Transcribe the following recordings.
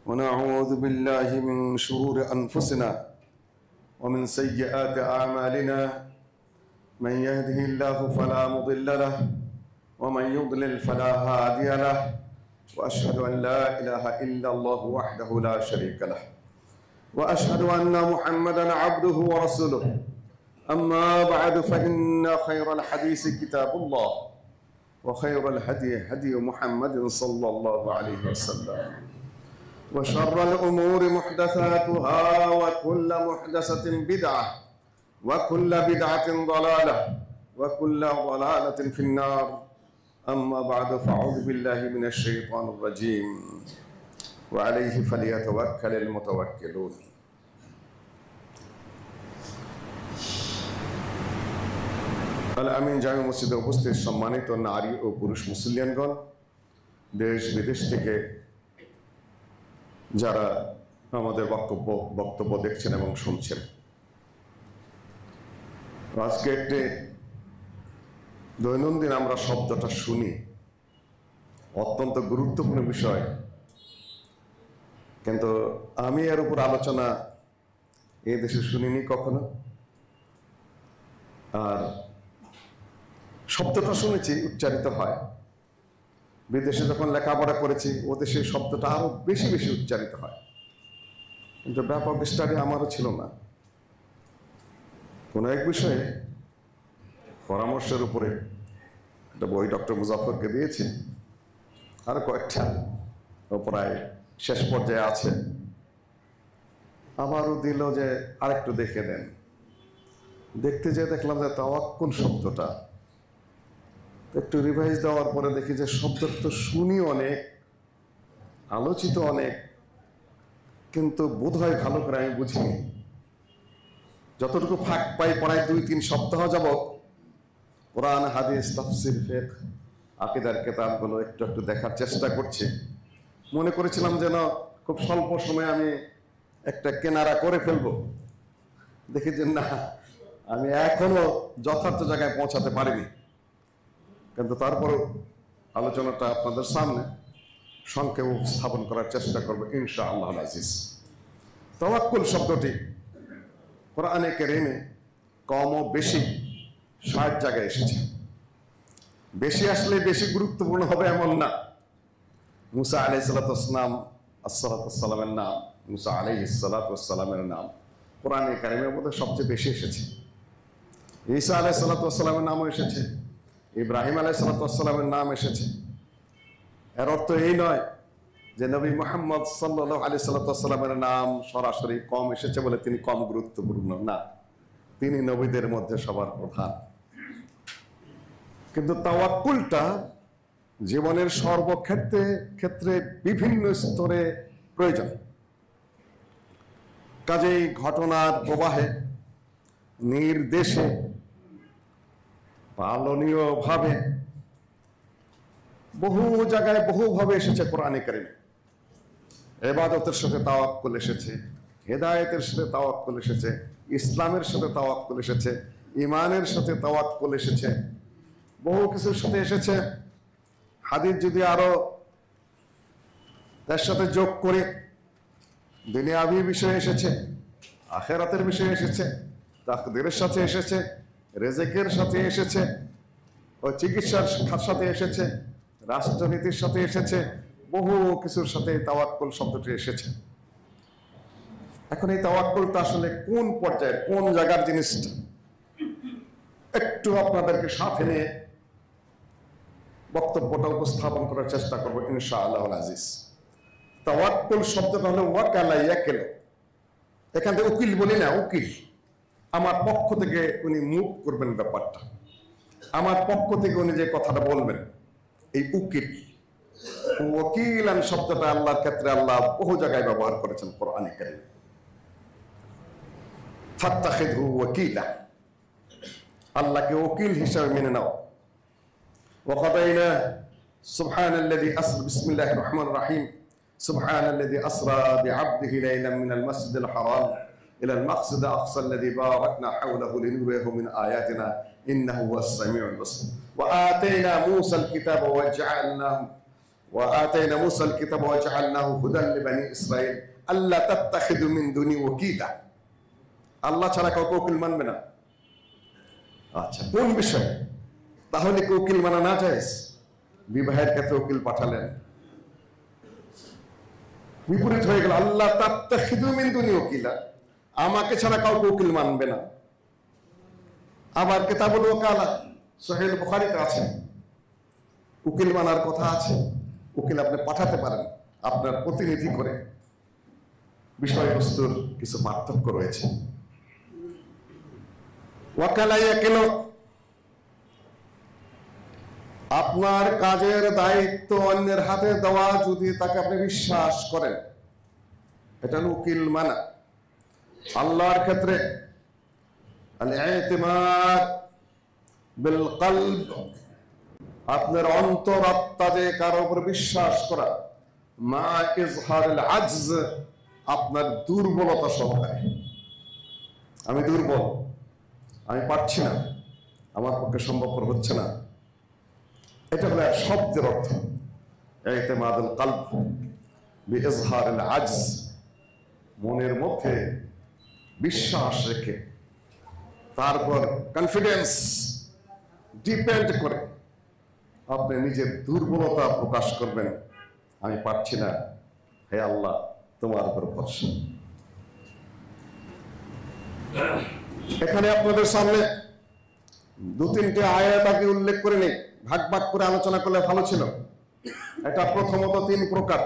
ونعوذ بالله من شرور أنفسنا ومن سيئات أعمالنا من يهده الله فلا مضل له ومن يضلل فلا هادي له وأشهد أن لا إله إلا الله وحده لا شريك له وأشهد أن محمدا عبده ورسوله أما بعد فإن خير الحديث كتاب الله وخير الهدي هدي محمد صلى الله عليه وسلم وشر الأمور محدثاتها وكل محدثة بدعة وكل بدعة ضلالة وكل ضلالة في النار أما بعد فأعوذ بالله من الشيطان الرجيم وعليه فليتوكل المتوكلون আল আমিন জামে মসজিদে উপস্থিত সম্মানিত নারী ও পুরুষ মুসলিয়ানগণ, দেশ বিদেশ থেকে যারা আমাদের বক্তব্য দেখছেন এবং শুনছেন, আজকে একটি দৈনন্দিন আমরা শব্দটা শুনি, অত্যন্ত গুরুত্বপূর্ণ বিষয়, কিন্তু আমি এর উপর আলোচনা এই দেশে শুনিনি কখনো। আর শব্দটা শুনেছি উচ্চারিত হয়, বিদেশে যখন লেখাপড়া করেছি ও দেশে শব্দটা আরো বেশি বেশি উচ্চারিত হয়, কিন্তু ব্যাপক স্টাডি আমারও ছিল না। কোনো এক বিষয়ে পরামর্শের উপরে একটা বই ডক্টর মুজাফরকে দিয়েছি, আর কয়েকটা প্রায় শেষ পর্যায়ে আছে, আবারও দিল যে আরেকটু দেখে দেন। দেখতে যেয়ে দেখলাম যে তাওয়াক্কুল শব্দটা একটু রিভাইজ দেওয়ার পরে দেখি যে শব্দটা তো শুনি অনেক, আলোচিত অনেক, কিন্তু বোধ হয় ভালো করে আমি বুঝিনি। যতটুকু ফাঁক পাই পড়ায় 2-3 সপ্তাহ যাবত কোরআন, হাদিস, তাফসির, ফিকহ, আকীদার কিতাবগুলো একটু একটু দেখার চেষ্টা করছি। মনে করেছিলাম যেন খুব স্বল্প সময়ে আমি একটা কেনারা করে ফেলবো, দেখি যে না, আমি এখনো যথার্থ জায়গায় পৌঁছাতে পারিনি। কিন্তু তারপরেও আলোচনাটা আপনাদের সামনে সংক্ষেপে উপস্থাপন করার চেষ্টা করবো ইনশাআল্লাহ আজিজ। তাওয়াক্কুল শব্দটি কোরআনে কারীমে কম ও বেশি 60 জায়গায় এসেছে। বেশি আসলে বেশি গুরুত্বপূর্ণ হবে এমন না। মুসা আলাইহিস সালামের নাম, মুসা আলাইহিস সালামের নাম কোরআনে কারীমের মধ্যে সবচেয়ে বেশি এসেছে। ঈসা আলাইহিস সালামের নামও এসেছে, ইব্রাহিম আলাইহিস সালামের নাম এসেছে। এর অর্থ এই নয় যে নবী মুহাম্মদ সাল্লাল্লাহু আলাইহি সাল্লামের নাম সরাসরি কম এসেছে বলে তিনি কম গুরুত্বপূর্ণ না, তিনি নবীদের মধ্যে সবার প্রধান। কিন্তু তাওয়াক্কুলটা জীবনের সর্বক্ষেত্রে বিভিন্ন স্তরে প্রয়োজন। কাজেই ঘটনার প্রবাহে, নির্দেশে, পালনীয় ভাবে বহু জায়গায় বহুভাবে এসেছে কোরআনে কারীমে। ইবাদতের সাথে তাওয়াক্কুল এসেছে, হেদায়েতের সাথে তাওয়াক্কুল এসেছে, ইসলামের সাথে তাওয়াক্কুল এসেছে, ঈমানের সাথে তাওয়াক্কুল এসেছে, বহু কিছুর সাথে এসেছে। হাদিস যদি আরো তার সাথে যোগ করে দুনিয়াবী বিষয় এসেছে, আখিরাতের বিষয় এসেছে, তাকদীরের সাথে এসেছে, রিজিকের সাথে এসেছে, ও চিকিৎসার সাথে এসেছে, রাষ্ট্রনীতির সাথে এসেছে, বহু কিছুর সাথে তাওয়াক্কুল শব্দটি এসেছে। এখন এই তাওয়াক্কুলটা আসলে কোন পর্যায়ের, কোন জায়গার জিনিসটা একটু আপনাদেরকে সাথে নিয়ে বক্তব্যটা উপস্থাপন করার চেষ্টা করবো ইনশাআল্লাহ আজিজ। তাওয়াক্কুল শব্দটা হলো ওয়াকালা ইয়াকিল। এখান থেকে উকিল বলি না, উকিল আমার পক্ষ থেকে উনি মুভ করবেন ব্যাপারটা, আমার পক্ষ থেকে উনি যে কথাটা বলবেন, এই উকিল। ওয়াকিলান শব্দটা আল্লাহর ক্ষেত্রে আল্লাহ বহু জায়গায় ব্যবহার করেছেন কোরআনে কারীমে। ফাত্তাখিযহু ওয়াকিলা, আল্লাহকে ওকিল হিসেবে মেনে নাও। ওয়াকাদাইনা সুবহানাল্লাযী আসরা, বিসমিল্লাহির রহমানির রহিম, সুবহানাল্লাযী আসরা বিআবদিহি লাইলাম মিনাল মাসজিদিল হারাম ইলাল মাসজিদিল আকসা আল্লাযী বারাকনা হাওলাহু লিনুরিয়াহু মিন আয়াতিনা ইন্নাহু হুয়াস সামিউল বাসীর। ওয়া আতাইনা মূসাল কিতাবা ওয়া জাআলনাহু وآتينا موسى الكتاب وجعلناه هدى لبني إسرائيل ألا تتخذوا من دوني وكيلا। আল্লাহ ছাড়া কাউকে উকিল মানবে না। আচ্ছা, কোন বিষয়ে? তাহলে কি উকিল মানা না জায়েজ? বিবাহের ক্ষেত্রে উকিল পাঠালেন, বিপরীত হয়ে গেল, আল্লাহ তাত্তাখিযু মিন দুনি ওয়াকিলা, আমাকে ছাড়া কাউকে উকিল মানবে না। আবার কিতাবুল ওয়াকালা সহিহ বুখারীতে আছে, উকিল মানার কথা আছে, উকিল আপনি পাঠাতে পারেন আপনার প্রতিনিধি করে। বিষয়বস্তুর কিছু পার্থক্য রয়েছে। ওয়াকালা ইয়াকিল, আপনার কাজের দায়িত্ব অন্যের হাতে দেওয়া, যদি তাকে আপনি বিশ্বাস করেন, এটা হলো উকিল মানা। আল্লাহর ক্ষেত্রে আল-ইতিমাদ বিল কলব, আপনার অন্তরাত্মা যে কারো উপর বিশ্বাস করা, মা ইজহারুল আজজ, আপনার দুর্বলতা সহকারে। আমি দুর্বল, আমি পারছি না, আমার পক্ষে সম্ভবপর হচ্ছে না, এটা হলো এক শব্দের অর্থ। ইতিমাদুল কলব বিইজহারিল আজজ, মনের মধ্যে বিশ্বাস রেখে তারপর কনফিডেন্স ডিপেন্ড করে আপনি নিজের দুর্বলতা প্রকাশ করবেন, আমি পারছি না, হে আল্লাহ তোমার উপর ভরসা। এখানে আপনাদের সামনে দু তিনটে আয়াত আগে উল্লেখ করে নেই, ভাগ ভাগ করে আলোচনা করলে ভালো ছিল। এটা প্রথমত 3 প্রকার।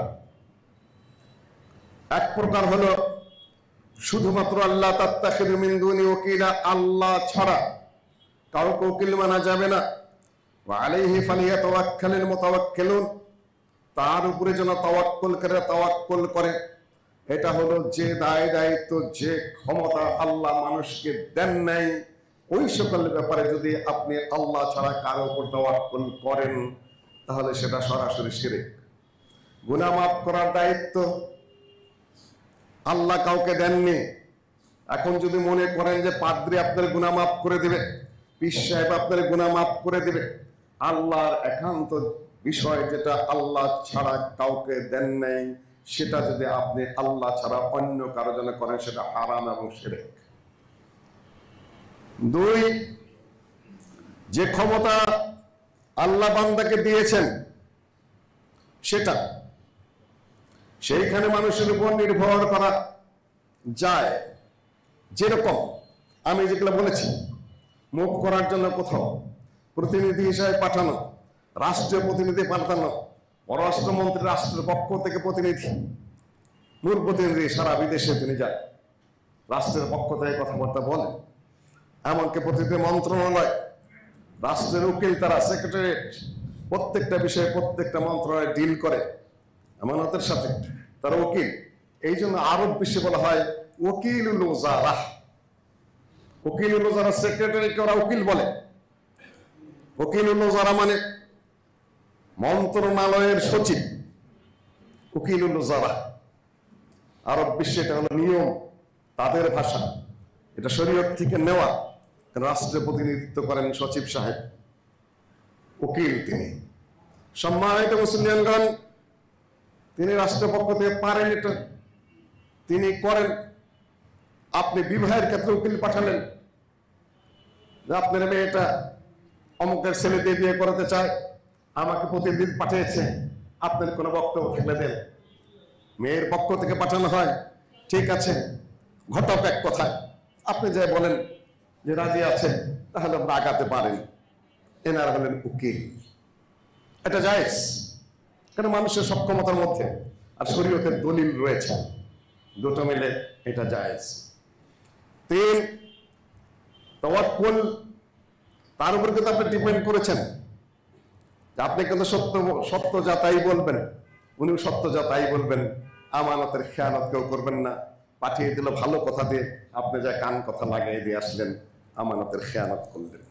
এক প্রকার হলো শুধুমাত্র আল্লাহ তাত্তাখিযু মিন দুনি ওয়াকিলা, আল্লাহ ছাড়া কাউকে উকিল মানা যাবে না। ওয়া আলাইহি ফালিয়াতাওয়াক্কালিল মুতাওয়াক্কিলুন, তার উপরে যেন তাওয়াক্কুল করে। এটা হলো যে দায়িত্ব, যে ক্ষমতা আল্লাহ মানুষকে দেন নাই, ওই সকল ব্যাপারে যদি আপনি আল্লাহ ছাড়া কারো উপর তাওয়াক্কুল করেন তাহলে সেটা সরাসরি শিরক। গুনাহ মাফ করার দায়িত্ব আল্লাহ কাউকে দেননি। এখন যদি মনে করেন যে পাদ্রী আপনার গুনাহ মাফ করে দিবে, পীর সাহেব আপনার গুনাহ মাফ করে দিবে, আল্লাহর একান্ত বিষয় যেটা আল্লাহ ছাড়া কাউকে দেন নাই, সেটা যদি আপনি আল্লাহ ছাড়া অন্য কারো জন্য করেন, সেটা হারাম এবং শিরক। 2, যে ক্ষমতা আল্লাহ বান্দাকে দিয়েছেন সেটা, সেইখানে মানুষের উপর নির্ভর করা যায়। যেরকম আমি যেগুলো বলেছি, মুভ করার জন্য কোথাও প্রতিনিধি হিসাবে পাঠানো, রাষ্ট্রীয় প্রতিনিধি পাঠানো, পররাষ্ট্রমন্ত্রী রাষ্ট্রের পক্ষ থেকে প্রতিনিধি, মূল প্রতিনিধি সারা বিদেশে তিনি যান, রাষ্ট্রের পক্ষ থেকে কথাবার্তা বলেন। এমনকি প্রতিটি মন্ত্রণালয়, রাষ্ট্রের উকিল, তারা সেক্রেটারিয়েট, প্রত্যেকটা বিষয়ে প্রত্যেকটা মন্ত্রণালয় ডিল করে আমানতের সাথে, তারা উকিল। এই জন্য আরব বিশ্বে বলা হয় ওকিলুল ওজারা। ওকিলুল ওজারা সেক্রেটারিকে ওরা উকিল বলে। ওকিলুল ওজারা মানে মন্ত্রণালয়ের সচিব, উকিলুল ওজারা। আরব বিশ্বে এটা হলো নিয়ম, তাদের ভাষা, এটা শরীয়ত থেকে নেওয়া। রাষ্ট্রে প্রতিনিধিত্ব করেন সচিব সাহেব, উকিল তিনি। সম্মানিত মুসলিমগণ, তিনি রাষ্ট্রপক্ষ থেকে পারেন, এটা তিনি করেন। আপনি বিবাহের ক্ষেত্রে উকিল পাঠালেন, যে আপনার মেয়েটা অমুকের ছেলে দিয়ে বিয়ে করাতে চায়, আমাকে প্রতিনিধি পাঠিয়েছে, আপনার কোনো বক্তব্য থাকলে দেন। মেয়ের পক্ষ থেকে পাঠানো হয়, ঠিক আছে, ঘটক এক কথায় আপনি যাই বলেন যে রাজি আছে, তাহলে আমরা আগাতে পারেন। এনারা হলেন উকিল। এটা জায়েজ, কারণ মানুষের সক্ষমতার মধ্যে আর শরীয়তের দলিল রয়েছে, দুটো মিলে এটা জায়েজ। 3, তাওয়াক্কুল, তার উপর কিন্তু আপনি ডিপেন্ড করেছেন। আপনি কিন্তু সত্য যা তাই বলবেন, উনি সত্য যা তাই বলবেন, আমানতের খেয়ানত কেউ করবেন না। পাঠিয়ে দিল ভালো কথা দিয়ে, আপনি যা কান কথা লাগিয়ে দিয়ে আসলেন, আমানতের খেয়ানত করলেন।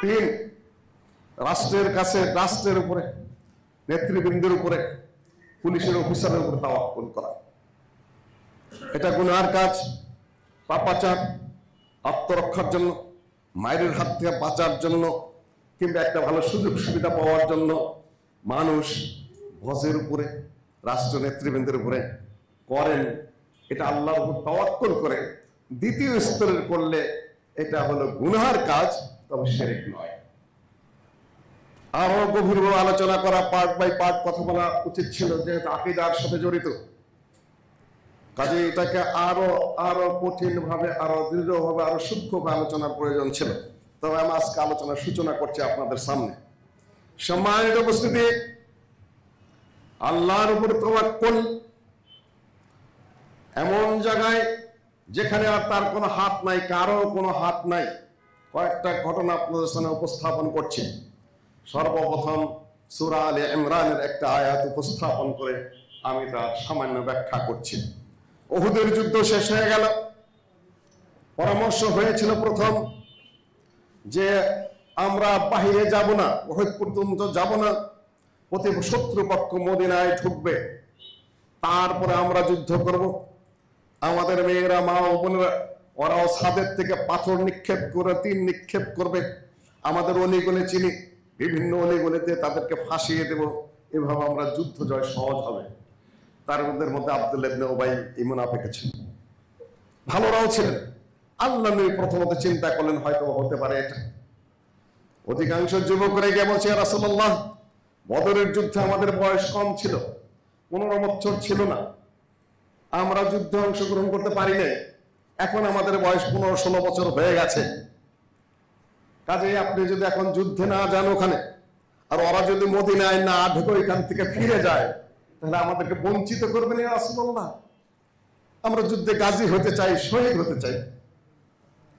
3, রাষ্ট্রের কাছে, রাষ্ট্রের উপরে, নেতৃবৃন্দের উপরে, পুলিশের অফিসারের উপরে তাওয়াক্কুল করা, এটা গুনাহের কাজ। পাপাচার, আত্মরক্ষার জন্য, মায়ের হাত থেকে বাঁচার জন্য, কিংবা একটা ভালো সুযোগ সুবিধা পাওয়ার জন্য মানুষ বসের উপরে, রাষ্ট্র নেতৃবৃন্দের উপরে করেন, এটা আল্লাহর উপর তাওয়াক্কুল করে দ্বিতীয় স্তরের করলে এটা হলো গুনাহের কাজ, তবে শিরক নয়। আরো গভীরভাবে আলোচনা করা, পার্ট বাই পার্ট কথা বলা উচিত ছিল, যেহেতু আকীদার সাথে জড়িত, কাজে এটাকে আরো আরো কঠিন ভাবে, আরো দৃঢ়ভাবে, আরো সূক্ষ্মভাবে আলোচনার প্রয়োজন ছিল। তবে আমি আজকে আলোচনার সূচনা করছি আপনাদের সামনে। সম্মানিত উপস্থিতি, আল্লাহর উপর তাওয়াক্কুল এমন জায়গায় যেখানে আর তার কোনো হাত নাই, কারো কোনো হাত নাই। কয়েকটা ঘটনা আপনাদের সামনে উপস্থাপন করছি। সর্বপ্রথম সূরা আলে ইমরানের একটা আয়াত উপস্থাপন করে আমি তার সামান্য ব্যাখ্যা করছি। উহুদের যুদ্ধ শেষ হয়ে গেল। পরামর্শ হয়েছিল প্রথম যে আমরা বাহিরে যাব না, উহুদ পর্যন্ত যাব না, শত্রুপক্ষ মদিনায় ঢুকবে, তারপরে আমরা যুদ্ধ করব। আমাদের মেয়েরা, মা ও বোনেরা, ওরাও ছাদের থেকে পাথর নিক্ষেপ করে, তীর নিক্ষেপ করবে। আমাদের অলিগলি চিনি, বিভিন্ন অলিগলিতে তাদেরকে ফাঁসিয়ে দেব, এভাবে আমরা যুদ্ধ জয় সহজ হবে। তার মধ্যে আব্দুল্লাহ ইবনে উবাই এই মুনাফিক ছিল, ভালোরাও ছিলেন। আল্লাহ নবী প্রথমত চিন্তা করলেন হয়তো হতে পারে এটা। অধিকাংশ যুবকরা গিয়ে বলছে, ইয়া রাসূলুল্লাহ, বদরের যুদ্ধে আমাদের বয়স কম ছিল, 15 বছর ছিল না, আমরা যুদ্ধে অংশগ্রহণ করতে পারি নাই। এখন আমাদের বয়স 15-16 বছর হয়ে গেছে। কাজে আপনি যদি এখন যুদ্ধে না যান ওখানে, আর ওরা যদি মদিনায় না ঢুকে এখান থেকে ফিরে যায়, তাহলে আমাদেরকে বঞ্চিত করবেন ইয়া রাসূলুল্লাহ। আমরা যুদ্ধে গাজী হতে চাই, শহীদ হতে চাই,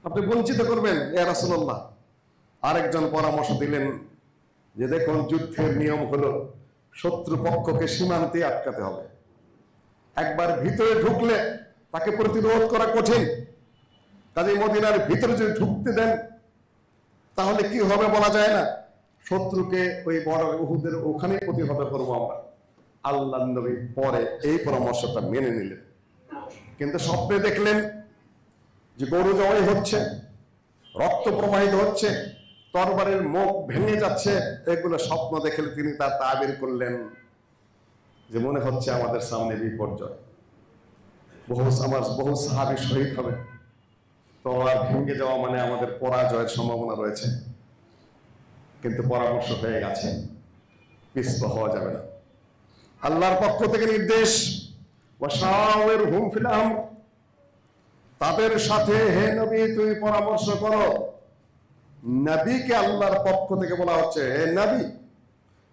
আপনি বঞ্চিত করবেন ইয়া রাসূলুল্লাহ। আরেকজন পরামর্শ দিলেন যে দেখুন, যুদ্ধের নিয়ম হলো শত্রুপক্ষকে সীমান্তে আটকাতে হবে। একবার ভিতরে ঢুকলে তাকে প্রতিরোধ করা কঠিন। কাজে মদিনার ভিতরে যদি ঢুকতে দেন তাহলে কি হবে বলা যায় না। শত্রুকে ওই বড় উহুদের ওখানে প্রতিহত করবো আমরা। আল্লাহ নবী পরে এই পরামর্শটা মেনে নিলেন, কিন্তু স্বপ্নে দেখলেন যে গরু জবাই হচ্ছে, রক্ত প্রবাহিত হচ্ছে, তরবারির মুখ ভেঙে যাচ্ছে। এগুলো স্বপ্ন দেখলে তিনি তার তাবির করলেন যে মনে হচ্ছে আমাদের সামনে বিপর্যয়, বহু সাহাবী শহীদ হবে, তরবার ভেঙে যাওয়া মানে আমাদের পরাজয়ের সম্ভাবনা রয়েছে। কিন্তু পরামর্শ হয়ে গেছে, পিছপা হওয়া যাবে না। আল্লাহর পক্ষ থেকে নির্দেশ, ওয়াশাওয়িরহুম ফিল আমর, তাদের সাথে হে নবী তুমি পরামর্শ করো। নবীকে আল্লাহর পক্ষ থেকে বলা হচ্ছে, হে নবী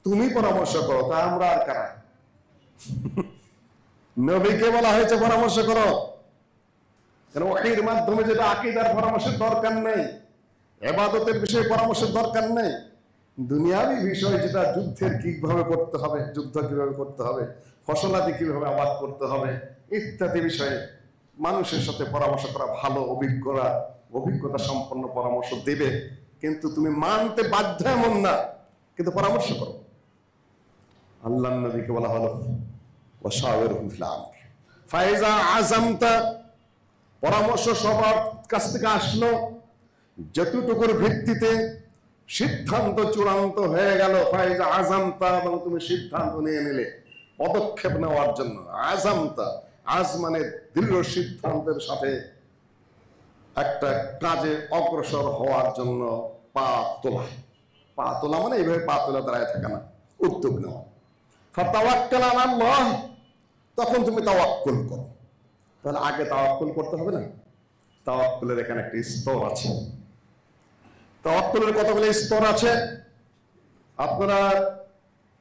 তুমি পরামর্শ করো, তা আমরা আর কারা? নবীকে বলা হয়েছে পরামর্শ করো। কারণ ওহীর মাধ্যমে যেটা আকীদার পরামর্শের দরকার নেই, ইবাদতের বিষয়ে পরামর্শের দরকার নেই, দুনিয়াবি বিষয় যেটা যুদ্ধের কিভাবে করতে হবে, যুদ্ধ কিভাবে করতে হবে, ফসলাদি কিভাবে আবাদ করতে হবে ইত্যাদি বিষয়ে মানুষের সাথে পরামর্শ করা ভালো। অভিজ্ঞতা সম্পন্ন পরামর্শ দেবে, কিন্তু তুমি মানতে বাধ্য এমন না, কিন্তু পরামর্শ করো। আল্লাহ নবীকে বলা হলো ওয়াশাওয়িরহুম ফিল আমর ফাইজা আযামতা, পরামর্শ সবার কাছ থেকে আসলো, যতটুকুর ভিত্তিতে সিদ্ধান্ত চূড়ান্ত হয়ে গেল। ফাইজা আযামতা, এবং তুমি সিদ্ধান্ত নিয়ে নিলে পদক্ষেপ নেওয়ার জন্য। আযামতা, আজ মানে দৃঢ় সিদ্ধান্তের সাথে একটা কাজে অগ্রসর হওয়ার জন্য পা তোলা। পা তোলা মানে এইভাবে পা তোলা দাঁড়ায় থাকে না, উদ্যোগ নেওয়া। ফাতাওয়াক্কাল আলাল্লাহ, তখন তুমি তাওয়াক্কুল করো। তাহলে আগে তাওয়াক্কুল করতে হবে না? তাওয়াক্কুলের এখানে একটা স্তর আছে। তাওয়াক্কুলের কতগুলো স্তর আছে আপনারা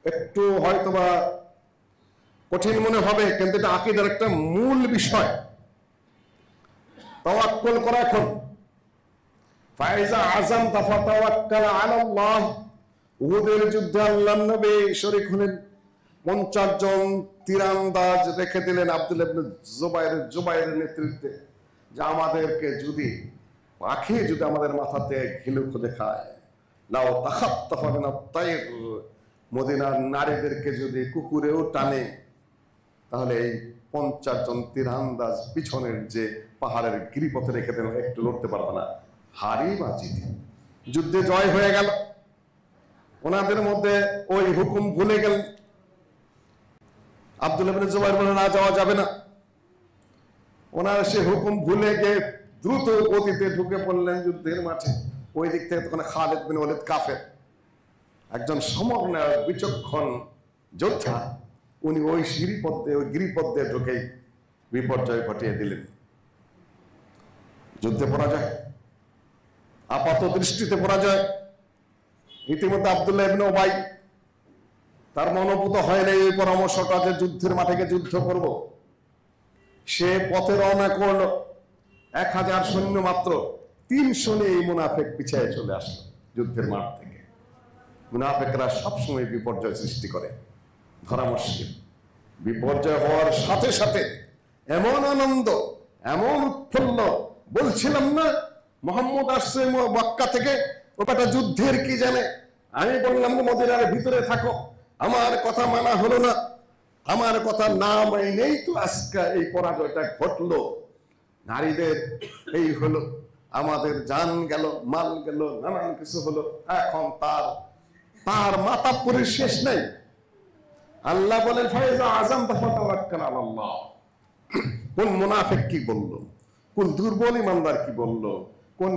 একটু হয়তোবা কঠিন মনে হবে, কিন্তু এটা আকীদার একটা মূল বিষয়। তাওয়াক্কুল করা এখন ফাইজা আযামতা ফাতাওয়াক্কাল আলাল্লাহ। উহুদের যুদ্ধে আল্লাহর নবী শরীক হলেন। 50 জন তীরন্দাজ রেখে দিলেন আব্দুল্লাহ ইবনে জুবাইরের নেতৃত্বে, যে আমাদেরকে যদি পাখি যদি আমাদের মাথাতে ঘিলু খুঁজে খায়, লাও তাখাত্তাফা মিনাত তাইর, মদিনার নারীদেরকে যদি কুকুরেও টানে, তাহলে এই 50 জন তীরন্দাজ পিছনের যে পাহাড়ের গিরিপথে রেখে দেন, একটু লড়তে পারবে না, হারি বা জিতে। যুদ্ধে জয় হয়ে গেল। ওনাদের মধ্যে ওই হুকুম ভুলে গেলেন, আব্দুল্লাহ ইবনে জুবাইর বলে, না, যাওয়া যাবে না। ওনার সে হুকুম ভুলে গিয়ে দ্রুত গতিতে ঢুকে পড়লেন যুদ্ধের মাঠে। ওই দিক থেকে তখন খালিদ বিন ওয়ালিদ কাফের, একজন সমন্বয় বিচক্ষণ যোদ্ধা, উনি ওই সিঁড়িপথে, ওই গিরিপথে ঢুকেই বিপর্যয় ঘটিয়ে দিলেন। যুদ্ধে পরাজয়, আপাত দৃষ্টিতে পরাজয়। ইতিমধ্যে আব্দুল্লাহ ইবনে উবাই, তার মনোভূত হয় না এই পরামর্শটা যে যুদ্ধের মাঠে গিয়ে যুদ্ধ করব। সে পথে রওনা করলো, 1000 সৈন্য মাত্র, 300 নিয়ে এই মুনাফেক পিছিয়ে চলে আসলো যুদ্ধের মাঠ থেকে। মুনাফেকরা সবসময় বিপর্যয় সৃষ্টি করে, ধরা মুশকিল। বিপর্যয় হওয়ার সাথে সাথে এমন আনন্দ, এমন উৎফুল্ল, বলছিলাম না মোহাম্মদ আসছে মক্কা থেকে, ওটা যুদ্ধের কি জানে। আমি বললাম মদিনার ভিতরে থাকো, আমার কথা মানা হলো না, আমার কথা না মানেই তো আজকে এই পরাজয়টা ঘটলো। নারীদের এই হলো, আমাদের জান গেল, মাল গেল, নানান কিছু হলো। এখন তার মাথা পুরীর শেষ নেই। আল্লাহ বলেন, ফাইজা আযাম ফাতাওয়াক্কাল আলাল্লাহ। কোন মুনাফিক কি বললো, কোন দুর্বল ইমানদার কি বললো, কোন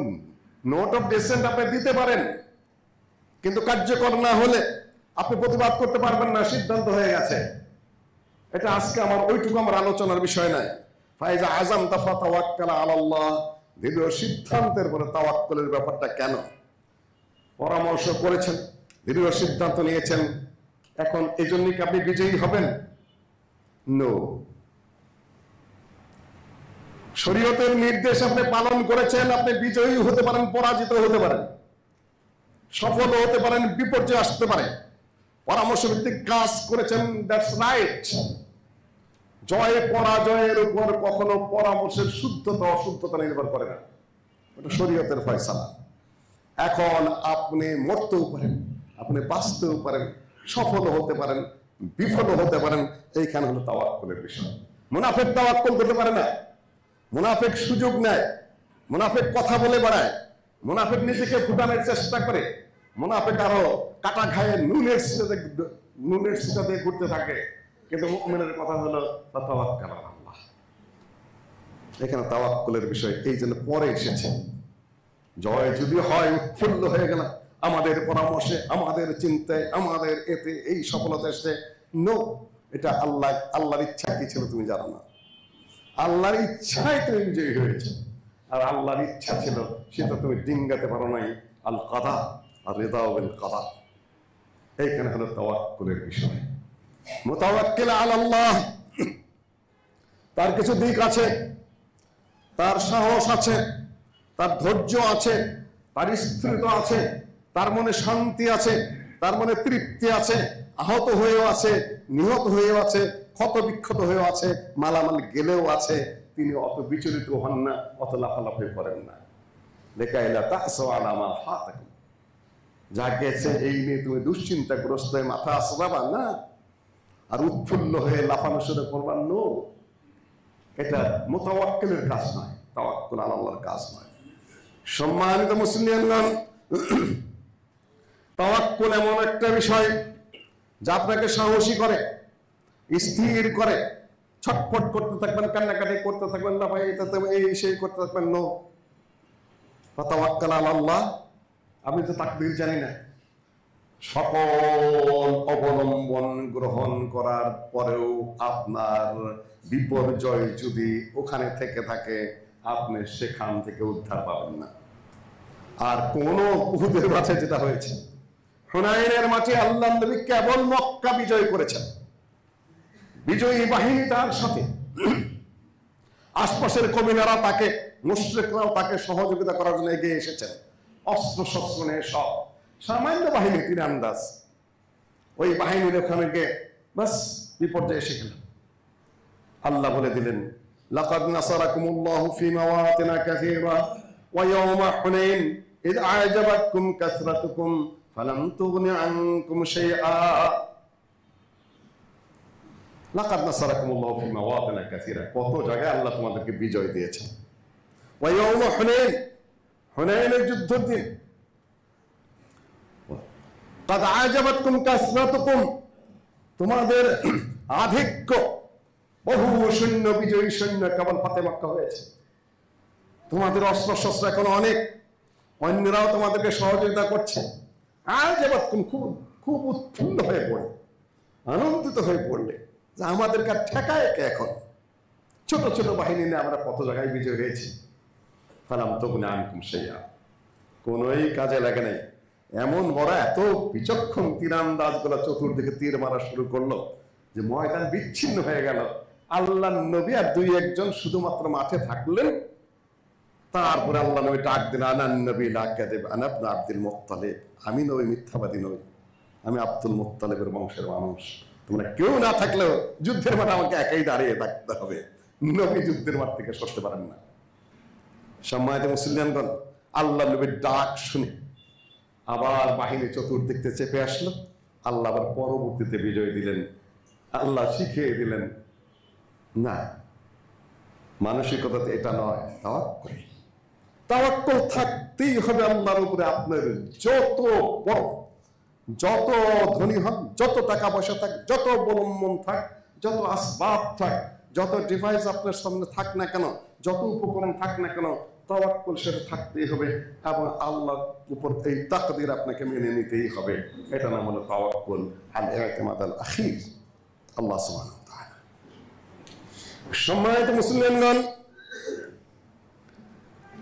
নোট অফ ডিসেন্ট আপনি দিতে পারেন, কিন্তু কার্যকর না হলে আপনি প্রতিবাদ করতে পারবেন না, সিদ্ধান্ত হয়ে গেছে। এটা আজকে ওইটুকু আমার আলোচনার বিষয় নয়। ফাইজা আযাম ফাতাওয়াক্কাল আলাল্লাহ, দৃঢ় সিদ্ধান্তের পরে তাওয়াক্কুলের ব্যাপারটা কেন? পরামর্শ করেছেন, দৃঢ় সিদ্ধান্ত নিয়েছেন, এখন এই জন্য কি আপনি বিজয়ী হবেন? নো। শরীয়তের নির্দেশ আপনি পালন করেছেন, আপনি বিজয়ী হতে পারেন, পরাজিত হতে পারেন, সফল হতে পারেন, বিপর্যয় আসতে পারে। পরামর্শ ভিত্তিক কাজ করেছেন, দ্যাটস রাইট। জয় পরাজয়ের উপর কখনো পরামর্শের শুদ্ধতা অশুদ্ধতা নির্ভর করে না, এটা শরীয়তের ফয়সালা। এখন আপনি মরতেও পারেন, আপনি বাঁচতেও পারেন, সফল হতে পারেন, বিফল হতে পারেন। এইখানে হলো তাওয়াক্কুলের বিষয়। মুনাফিক তাওয়াক্কুল করতে পারে না, মুনাফিক সুযোগ নেয়, মুনাফিক কথা বলে বেড়ায়, মুনাফিক নিজেকে ফুটানোর চেষ্টা করে, মুনাফিক আরো কাটা খায়ে নুনের সিটা দিয়ে ঘুরতে থাকে। কিন্তু মুমিনের কথা হলো তাওয়াক্কাল আলাল্লাহ। এখানে তাওয়াক্কুলের বিষয় এই জন্য পরে এসেছে। জয় যদি হয়, উৎফুল্ল হয়ে গেল, আমাদের পরামর্শে, আমাদের চিন্তায়, আমাদের এতে এই সফলতা এসছে। নো, এটা আল্লাহর ইচ্ছা কি ছিল তুমি জানো না। আল্লাহর ইচ্ছায় তুমি বিজয়ী হয়েছে, আর আল্লাহর ইচ্ছা ছিল সেটা তুমি ডিঙ্গাতে পারো নাই। আল কাদা আর রিদা বিল কাদা, এইখানে হলো তাওয়াক্কুলের বিষয়। মুতাওয়াক্কিল আলাল্লাহ, তার কিছু দিক আছে, তার সাহস আছে, তার ধৈর্য আছে, তার স্থিরতা আছে, তার মনে শান্তি আছে, তার মনে তৃপ্তি আছে, আহত হয়েও আছে, নিহত হয়েও আছে, ক্ষত বিক্ষত হয়েও আছে, মালামাল গেলেও আছে। তিনি অত বিচলিত হন না, অত লাফালাফি করেন না। লেকাইলা তাসা আলা মা ফাতাকুম, যা গেছে এই নিয়ে তুমি দুশ্চিন্তাগ্রস্ত হয়ে মাথা আসরাবা না, আর উৎফুল্ল হয়ে লাফানো শুরু করবা। নো, এটা মুতাওয়াক্কিলের কাজ নয়, তাওয়াক্কুল আলাল্লাহর কাজ নয়। সম্মানিত মুসলিমগণ, তাওয়াক্কুল এমন একটা বিষয় যা আপনাকে সাহসী করে, স্থির করে। ছটফট করতে থাকবেন, কান্নাকাটি করতে থাকবেন, না ভাই এটা এই সেই করতে থাকবেন। নো, তাওয়াক্কুল আলাল্লাহ। আমি তো তাকদীর জানি না, সকল অবলম্বন গ্রহণ করার পরেও আপনার বিপর্যয় যদি ওখানে থেকে থাকে, আপনি সেখান থেকে উদ্ধার পাবেন না। আর কোন উহুদের মাঠে যেটা হয়েছে, হুনাইনের মাঠে আল্লাহর নবী কেবল মক্কা বিজয় করেছেন, বিজয়ী বাহিনী তার সাথে, আশপাশের কবিরারা তাকে, মুশরিকরাও তাকে সহযোগিতা করার জন্য এগিয়ে এসেছেন, অস্ত্র শস্ত্র নিয়ে। সব সামান্য বাহিনী, তীরান্দাজ, ওই বাহিনীর ওখানে গিয়ে বাস বিপর্যয় এসে গেল। আল্লাহ বলে দিলেন, লাকাদ নাসারাকুমুল্লাহু ফি মাওয়াতিন কাসীরা ওয়া ইয়াওমা হুনাইন ইয আ'জাবাতকুম কাসরাতুকুম ফালাম তুগনি আনকুম শাইআ। লাকাদ নাসারাকুমুল্লাহু ফি মাওয়াতিন কাসীরা, কত জায়গায় আল্লাহ তোমাদেরকে বিজয় দিয়েছেন। ওয়া ইয়াওমা হুনাইন, হুনাইনের যুদ্ধের দিন। কাদ আ'জাবাতকুম কাসরাতুকুম, তোমাদের আধিক্য, বহু সৈন্য, বিজয়ী সৈন্য কেবল ফাতে মক্কা হয়েছে। তোমাদের অস্ত্র শস্ত্র এখন অনেক, অন্যরাও তোমাদেরকে সহযোগিতা করছে। আর যেবার তুমি খুব খুব উৎফুল্ল হয়ে পড়লে, আনন্দিত হয়ে পড়লে যে আমাদেরকে ঠেকায় কে এখন, ছোট ছোট বাহিনী নিয়ে আমরা কত জায়গায় বিজয় হয়েছি। ফালাম তগুনা আনকুম শাইআ, কোনোই কাজে লাগে নাই। এমন বড় এত বিচক্ষণ তীরান্দাজ গুলা চতুর্দিকে তীর মারা শুরু করলো যে ময়দান বিচ্ছিন্ন হয়ে গেল। আল্লাহ নবী আর দুই একজন শুধুমাত্র মাঠে থাকলেন। তারপরে আল্লাহ নবী ডাক দিন, আনান নবী লা কাযিব আনা ইবনে আব্দুল মুত্তালিব, আমি নবী মিথ্যাবাদী নই, আমি আব্দুল মুত্তালিবের বংশের মানুষ। তোমরা কেউ না থাকলেও যুদ্ধের মাঠে আমাকে একাই দাঁড়িয়ে থাকতে হবে। নবী যুদ্ধের মাঠ থেকে সরতে পারেন না। সম্মানিত মুসলিমগণ, আল্লাহ নবীর ডাক শুনে আবার বাহিনী চতুর্দিক থেকে চেপে আসলো। আল্লাহ আবার পরবর্তীতে বিজয় দিলেন। আল্লাহ শিখিয়ে দিলেন, না, মানসিকতা এটা নয়, তাওয়াক্কুল। তাওয়াক্কুল থাকতেই হবে আল্লাহর উপরে। আপনার যত বড়, যত ধনী হন, যত টাকা পয়সা থাক, যত অবলম্বন থাক, যত আসবাব থাক, যত ডিভাইস আপনার সামনে থাক না কেন, যত উপকরণ থাক না কেন, তাওয়াক্কুল সেটা থাকতেই হবে। এবং আল্লাহর উপর এই তাকদীর আপনাকে মেনে নিতেই হবে। এটা নাম হলো তাওয়াক্কুল আল ইতিমাদ আল আখির, আল্লাহ সুবহানাহু ওয়া তাআলা। সম্মানিত মুসলিমগণ,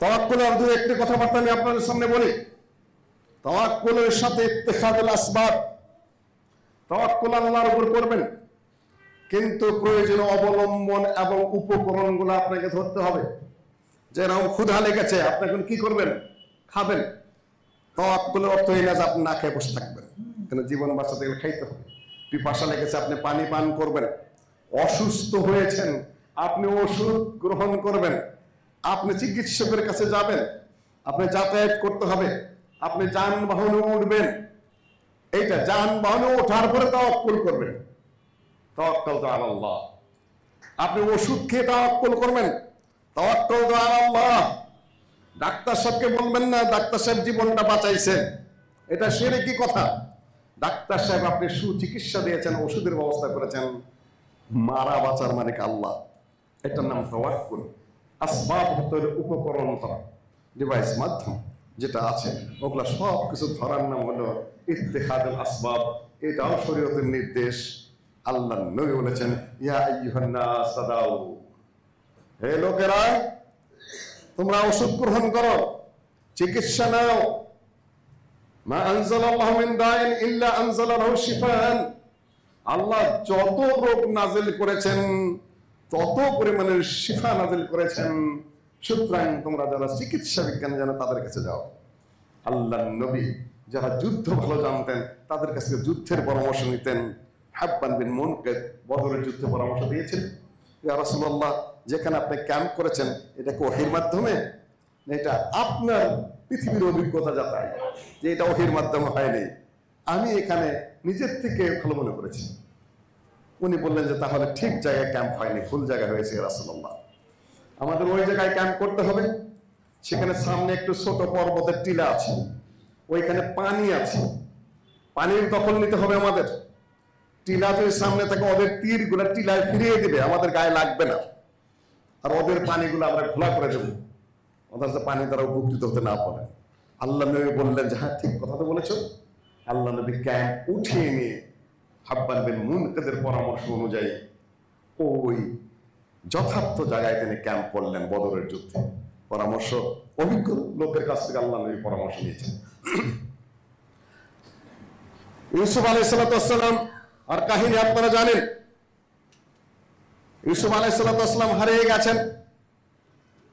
তাওয়াক্কুলের দুই একটি কথাবার্তা আমি আপনাদের সামনে বলি। তাওয়াক্কুলের সাথে ইত্তিখাদুল আসবাব, তাওয়াক্কুল আল্লাহর উপর করবেন, কিন্তু প্রয়োজনীয় অবলম্বন এবং উপকরণগুলো আপনাকে ধরতে হবে। যেরকম ক্ষুধা লেগেছে, আপনি এখন কি করবেন? খাবেন। তাওয়াক্কুলের অর্থ এই না যে আপনি না খেয়ে বসে থাকবেন, কিন্তু জীবন বাঁচাতে গেলে খাইতে হবে। পিপাসা লেগেছে, আপনি পানি পান করবেন। অসুস্থ হয়েছেন, আপনি ওষুধ গ্রহণ করবেন। আপনি চিকিৎসকের কাছে যাবেন, আপনি যাতায়াত করতে হবে, আপনি যানবাহনে উঠবেন। এইটা যানবাহনে ওঠার পরে তাওয়াক্কুল করবেন। তাওয়াক্কালতু আলাল্লাহ। আপনি ওষুধ খেয়ে তাওয়াক্কুল করবেন, তাওয়াক্কালতু আলাল্লাহ। ডাক্তার সাহেবকে বলবেন না ডাক্তার সাহেব জীবনটা বাঁচাইছেন, এটা শিরকি কথা। ডাক্তার সাহেব আপনি সুচিকিৎসা দিয়েছেন, ওষুধের ব্যবস্থা করেছেন, মারা বাঁচার মালিক আল্লাহ। এটার নাম তাওয়াক্কুল। আসবাব হতে উপকরণ ধরা, ডিভাইস মাধ্যম যেটা আছে, ওগুলা সব কিছু ধরার নাম হলো ইত্তিখাদুল আসবাব। এটাও শরীয়তের নির্দেশ। আল্লাহ নবী বলেছেন, ইয়া আইয়ুহান নাস তাদাউ, হে লোকেরা, তোমরা ওষুধ গ্রহণ করো, চিকিৎসা নাও। মা আনজালাল্লাহু মিন দাইন ইল্লা আনজালা লাহু শিফাআন। আল্লাহ যত রোগ নাজিল করেছেন তত পরিমাণের শিফা নাজিল করেছেন। সুতরাং তোমরা যারা চিকিৎসা বিজ্ঞান জানো তাদের কাছে যাও। আল্লাহ নবী যারা যুদ্ধ ভালো জানতেন তাদের কাছে যুদ্ধের পরামর্শ নিতেন। হাব্বান বিন মুনকির বদরের যুদ্ধে পরামর্শ দিয়েছেন, ইয়া রাসূলুল্লাহ, যেখানে আপনি ক্যাম্প করেছেন এটা কি ওহীর মাধ্যমে? এটা আপনার পৃথিবীর অভিজ্ঞতা যাতায় যে এটা ওহীর মাধ্যমে হয়নি, আমি এখানে নিজের থেকে ভালো মনে করেছি। উনি বললেন যে তাহলে ঠিক জায়গায় ক্যাম্প হয়নি, ভুল জায়গা হয়েছে রাসূলুল্লাহ। আমাদের ওই জায়গায় ক্যাম্প করতে হবে। সেখানে সামনে একটু ছোট পর্বতের টিলা আছে, ওইখানে পানি আছে, পানির দখল নিতে হবে আমাদের। টিলা যদি সামনে থাকে, ওদের তীরগুলো টিলায় ফিরিয়ে দিবে, আমাদের গায়ে লাগবে না। আর ওদের পানিগুলো আমরা খোলা করে দেবো, ওদের পানি দ্বারা উপকৃত হতে না পারে। আল্লাহ নবী বললেন যে হ্যাঁ, ঠিক কথা তো বলেছ। আল্লাহ নবী ক্যাম্প উঠিয়ে নিয়ে হাব্বান বিন মুনকিরের পরামর্শ অনুযায়ী ওই যথার্থ জায়গায় তিনি ক্যাম্প করলেন বদরের যুদ্ধে। পরামর্শ অভিজ্ঞ লোকের কাছ থেকে আল্লাহ নবী পরামর্শ নিয়েছেন। ইউসুফ আলাইহিস সালাম আর কাহিনী আপনারা জানেন। ইউসুফ আলাইহিস সালাম হারিয়ে গেছেন।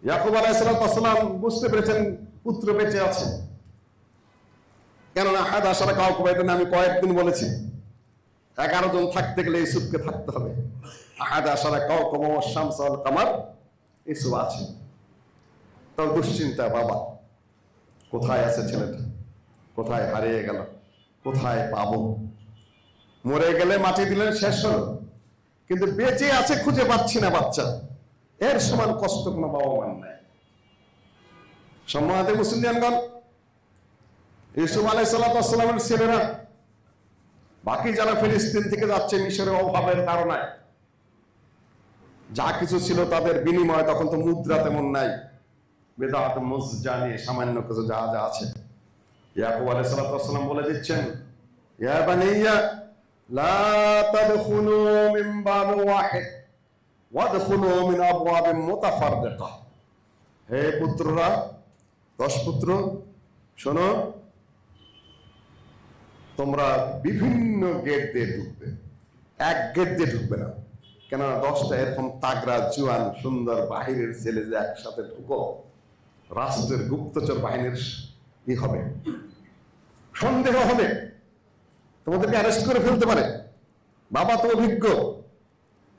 ইয়াকুব আলাইহিস সালাম বুঝতে পেরেছেন পুত্র বেঁচে আছে। কেননা আহাদ আশারা কাওকাবাইন আমি কয়েকদিন বলেছি, 11 জন থাকতে গেলে ইউসুফকে থাকতে হবে। আহাদ আশারা কাওকাব ওয়াশ শামস ওয়াল কামার, ইউসুফ আছে। তার দুশ্চিন্তা, বাবা কোথায় আছে ছেলেটা, কোথায় হারিয়ে গেল, কোথায় পাবো? মরে গেলে মাটি দিলেন, শেষ হলো, কিন্তু বেঁচে আছে খুঁজে পাচ্ছি না বাচ্চা। এর সমান কষ্ট কোনো বাবা মান নাই। সম্মানিত মুসলিমগণ, ইউসুফ আলাইহিস সালামের ছেলেরা বাকি যারা ফিলিস্তিন থেকে যাচ্ছে মিশরের অভাবের কারণে, যা কিছু ছিল তাদের বিনিময়, তখন তো মুদ্রা তেমন নাই, বেদাত মুজজা নিয়ে সামান্য কিছু যা যা আছে। ইয়াকুব আলাইহিস সালাম বলে দিচ্ছেন, ইয়া বানিয়া লা তাদখুলু মিন বাবিন ওয়াহিদ ওয়াদখুলু মিন আবওয়াবিন মুতাফাররিকা। হে পুত্ররা, 10 পুত্র, শোনো, তোমরা বিভিন্ন গেট দিয়ে ঢুকবে, এক গেট দিয়ে ঢুকবে না। কেননা 10টা এরকম তাগড়া জুয়ান সুন্দর বাহিরের ছেলে যে একসাথে ঢুকো, রাষ্ট্রের গুপ্তচর বাহিনীর ই হবে, সন্দেহ হবে, তোমাদেরকে অ্যারেস্ট করে ফেলতে পারে। বাবা তো অভিজ্ঞ,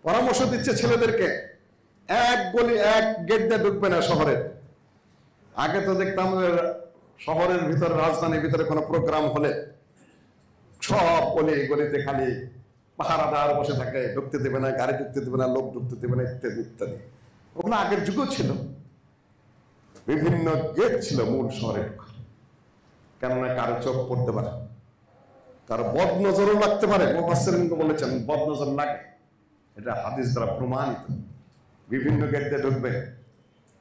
পরামর্শ দিচ্ছে ছেলেদেরকে, এক গলি এক গেট দিয়ে ঢুকবে না শহরের। আগে তো দেখতাম শহরের ভিতরে, রাজধানীর ভিতরে কোনো প্রোগ্রাম হলে সব গলি গলিতে খালি পাহারাদার বসে থাকে, ঢুকতে দেবে না, গাড়ি ঢুকতে দেবে না, লোক ঢুকতে দেবে না, ইত্যাদি ইত্যাদি। ওগুলো আগের যুগও ছিল, বিভিন্ন গেট ছিল মূল শহরে ঢোকার। কেননা কারো চোখ পড়তে পারে, কারো বদ নজরও লাগতে পারে। মুফাসসিরিন বলেছেন বদ নজর লাগে, এটা হাদিস দ্বারা প্রমাণিত। বিভিন্ন গেট দিয়ে ঢুকবে,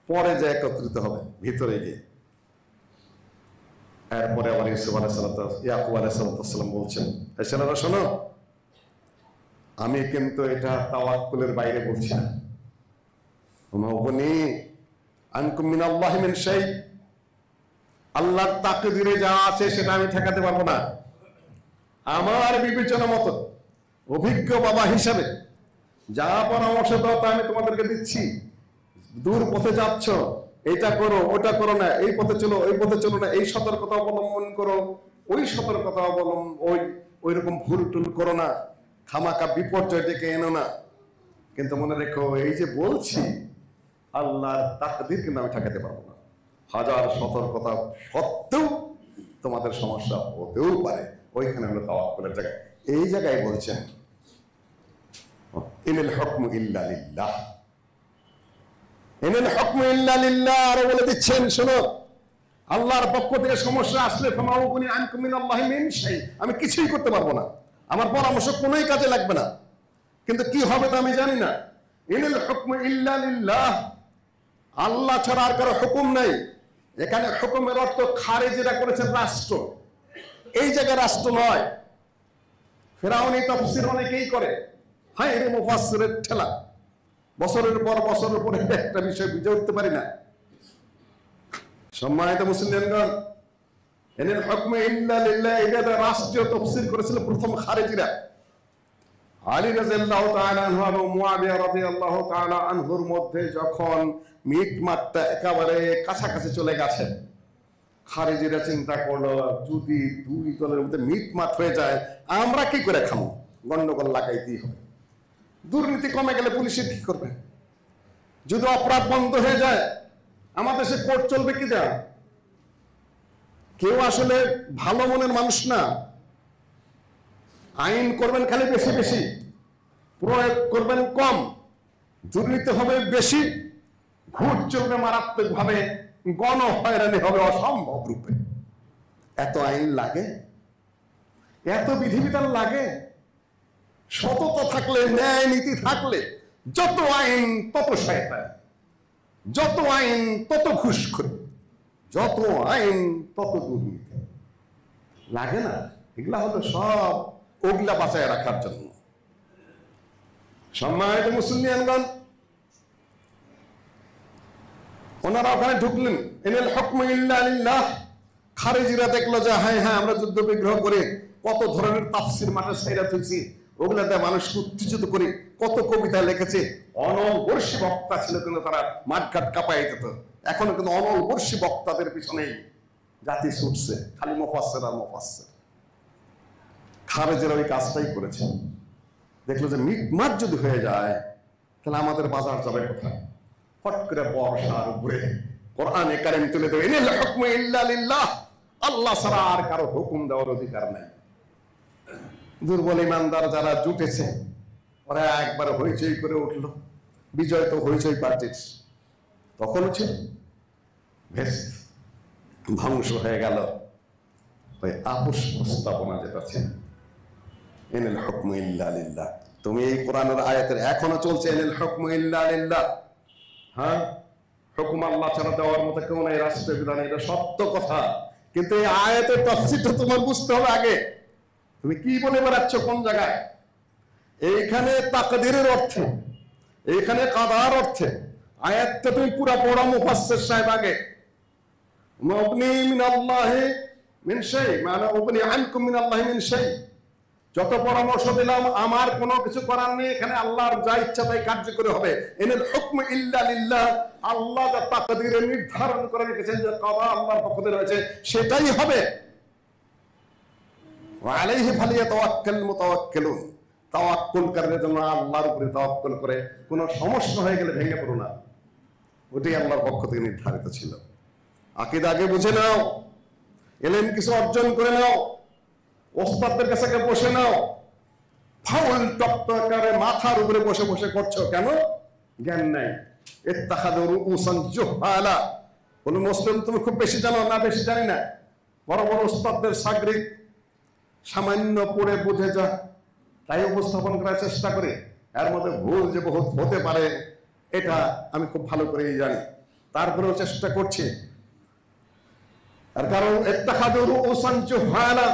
পরে যে একত্রিত হবে ভিতরে গিয়ে। এরপরে আবার ইয়াকুব আলাইহিস সালাম বলছেন, ছেলেরা শোনো, আমি কিন্তু এটা তাওয়াক্কুলের বাইরে বলছি না। আল্লাহর তাকদীরে যা আছে সেটা আমি ঠেকাতে পারবো না। আমার বিবেচনা মতো অভিজ্ঞ বাবা হিসাবে যা পরামর্শ দাও তা আমি তোমাদেরকে দিচ্ছি। দূর পথে যাচ্ছ, এটা করো, ওটা করো না, এই পথে চলো, ওই পথে চলো না, এই সতর্কতা অবলম্বন করো, ওই সতর্কতা অবলম্বন, ওই রকম ভুল টুল করো না, খামাকা বিপর্যয় ডেকে এনো না। কিন্তু মনে রেখো, এই যে বলছি, আল্লাহর তাকদীর কিন্তু আমি ঠেকাতে পারবো না। হাজার সতর্কতা সত্ত্বেও তোমাদের সমস্যা হতেও পারে। ওইখানে হলো তাওয়াক্কুলের জায়গায়। এই জায়গায় বলছেন ইনিল হুকমু ইল্লা লিল্লাহ, ইনিল হুকমু ইল্লা লিল্লাহ। আর বলে দিচ্ছেন, শোনো, আল্লাহর পক্ষ থেকে সমস্যা আসলে ফামা উগনি আনকুম মিনাল্লাহি মিন শাই, আমি কিছুই করতে পারবো না, আমার পরামর্শ কোনোই কাজে লাগবে না। কিন্তু কি হবে তা আমি জানি না। ইনিল হুকমু ইল্লা লিল্লাহ, আল্লাহ ছাড়া আর কারো হুকুম নাই। এখানে হুকুমের অর্থ খারিজিরা করেছেন রাষ্ট্র, এই জায়গায় রাষ্ট্র নয়। ফেরাউনি তাফসীর অনেকেই করে, হ্যাঁ, এর মুফাসসিরের ঠেলা, বছরের পর বছরের পরে একটা বিষয় বুঝে উঠতে পারি না। সম্মানিত মুসলিমগণ, ইনিল হুকমু ইল্লা লিল্লাহ, এটা রাষ্ট্রীয় তাফসীর করেছিল প্রথম খারিজিরা। আলী রাদিয়াল্লাহু তাআলা আনহু এবং মুয়াবিয়া রাদিয়াল্লাহু তাআলা আনহুর মধ্যে যখন মিটমাটটা একেবারে কাছাকাছি চলে গেছে, খারিজিরা চিন্তা করলো, যদি দুই দলের মধ্যে মিটমাট হয়ে যায়, আমরা কি করে খামো? গন্ডগোল লাগাইতেই হবে। দুর্নীতি কমে গেলে পুলিশের কি করবে? যদি অপরাধ বন্ধ হয়ে যায়, আমাদের দেশে কোর্ট চলবে কি দেয়া? কেউ আসলে ভালো মনের মানুষ না। আইন করবেন খালি বেশি বেশি, প্রয়োগ করবেন কম, দুর্নীতি হবে বেশি, ঘুষ চলবে মারাত্মক ভাবে, গণ হয়রানি হবে অসম্ভব রূপে। এত আইন লাগে, এত বিধিবিধান লাগে। সততা থাকলে, ন্যায় নীতি থাকলে, যত আইন তত শয়তান, যত আইন তত ঘুষখোরি, যত আইন তত দুর্নীতি। লাগে না? এগুলা হলো সব ওগুলা বাঁচায় রাখার জন্য। সম্মানিত মুসলিমগণ, ওনারা ওখানে ঢুকলেন, ইনিল হুকমু ইল্লা লিল্লাহ। খারিজিরা দেখলো যে হ্যাঁ হ্যাঁ, আমরা যুদ্ধ বিগ্রহ করে কত ধরনের তাফসীর মাঠে ছাইরা তুলছি, ওগুলাতে মানুষকে উত্তেজিত করে কত কবিতা লিখেছে। অনলবর্ষী বক্তা ছিল, কিন্তু তারা মাঠঘাট কাঁপাই দিত। এখনো কিন্তু অনলবর্ষী বক্তাদের পিছনেই জাতি ছুটছে, খালি মুফাসসির আর মুফাসসির। খারিজিরা ওই কাজটাই করেছে। দেখলো যে মিটমাট যদি হয়ে যায়, তাহলে আমাদের বাজার যাবে কোথায়? হট করে বর্ষার উপরে কোরআনে কারীম তুলে দেবে, ইনিল হুকমু ইল্লা লিল্লাহ, আল্লাহ ছাড়া আর কারো হুকুম দেওয়ার অধিকার নাই। দুর্বল ইমানদার যারা জুটেছে, ওরা একবার হইচই করে উঠলো। বিজয় তো হইচই পার্টির তখনও ছিল, বেশ ধ্বংস হয়ে গেল ওই আপোষ প্রস্তাবনা যেটা ছিল। ইনিল হুকমু ইল্লা লিল্লাহ। তুমি এই কোরআনের আয়াতের এখনো চলছে ইনিল হুকমু ইল্লা লিল্লাহ। হ্যাঁ, হুকুম আল্লাহ ছাড়া দেওয়ার মতো কেউ নাই রাষ্ট্রের বিধানে, এটা সত্য কথা। কিন্তু এই আয়াতের তাফসীরটা তোমার বুঝতে হবে আগে। তুমি কি বলে বেড়াচ্ছ কোন জায়গায়? এইখানে তাকদীরের অর্থে, এইখানে কাদার অর্থে আয়াতটা তুমি পুরা পড়া মুফাসসির সাহেব আগে। মাবনি মিনাল্লাহি মিন শাই, মানে উবনি আনকুম মিনাল্লাহি মিন শাই। যত পরামর্শ দিলাম আমার কোনো কিছু করার নেই, এখানে আল্লাহর যা ইচ্ছা তাই কার্যকরী হবে। ইনিল হুকমু ইল্লা লিল্লাহ, আল্লাহ যা তাকদীরে নির্ধারণ করে রেখেছেন যে কাদা আল্লাহর পক্ষ থেকে রয়েছে সেটাই হবে। ওয়া আলাইহি ফালিয়াতাওয়াক্কাল মুতাওয়াক্কিলুন, তাওয়াক্কুলকারীদের জন্য আল্লাহর উপরে তাওয়াক্কুল করে কোনো সমস্যা হয়ে গেলে ভেঙে পড়ো না, ওটাই আল্লাহর পক্ষ থেকে নির্ধারিত ছিল। আকীদা আগে বুঝে নাও, ইলম কিছু অর্জন করে নাও, ওস্তাদের কাছে বসে নাও। ফাউল টকটকারে মাথার উপরে বসে বসে করছো কেন? জ্ঞান নাই। ইত্তাখাযু রুউসান জুহালা, বলে মুসলিম তুমি খুব বেশি জানো না, বেশি জানি না। বড় বড় ওস্তাদের সাগরিদ সামান্য পড়ে বুঝে যা তাই উপস্থাপন করার চেষ্টা করে, এর মধ্যে ভুল যে বহুত হতে পারে এটা আমি খুব ভালো করেই জানি, তারপরেও চেষ্টা করছি। আর কারণ ইত্তাখাযু রুউসান জুহালা,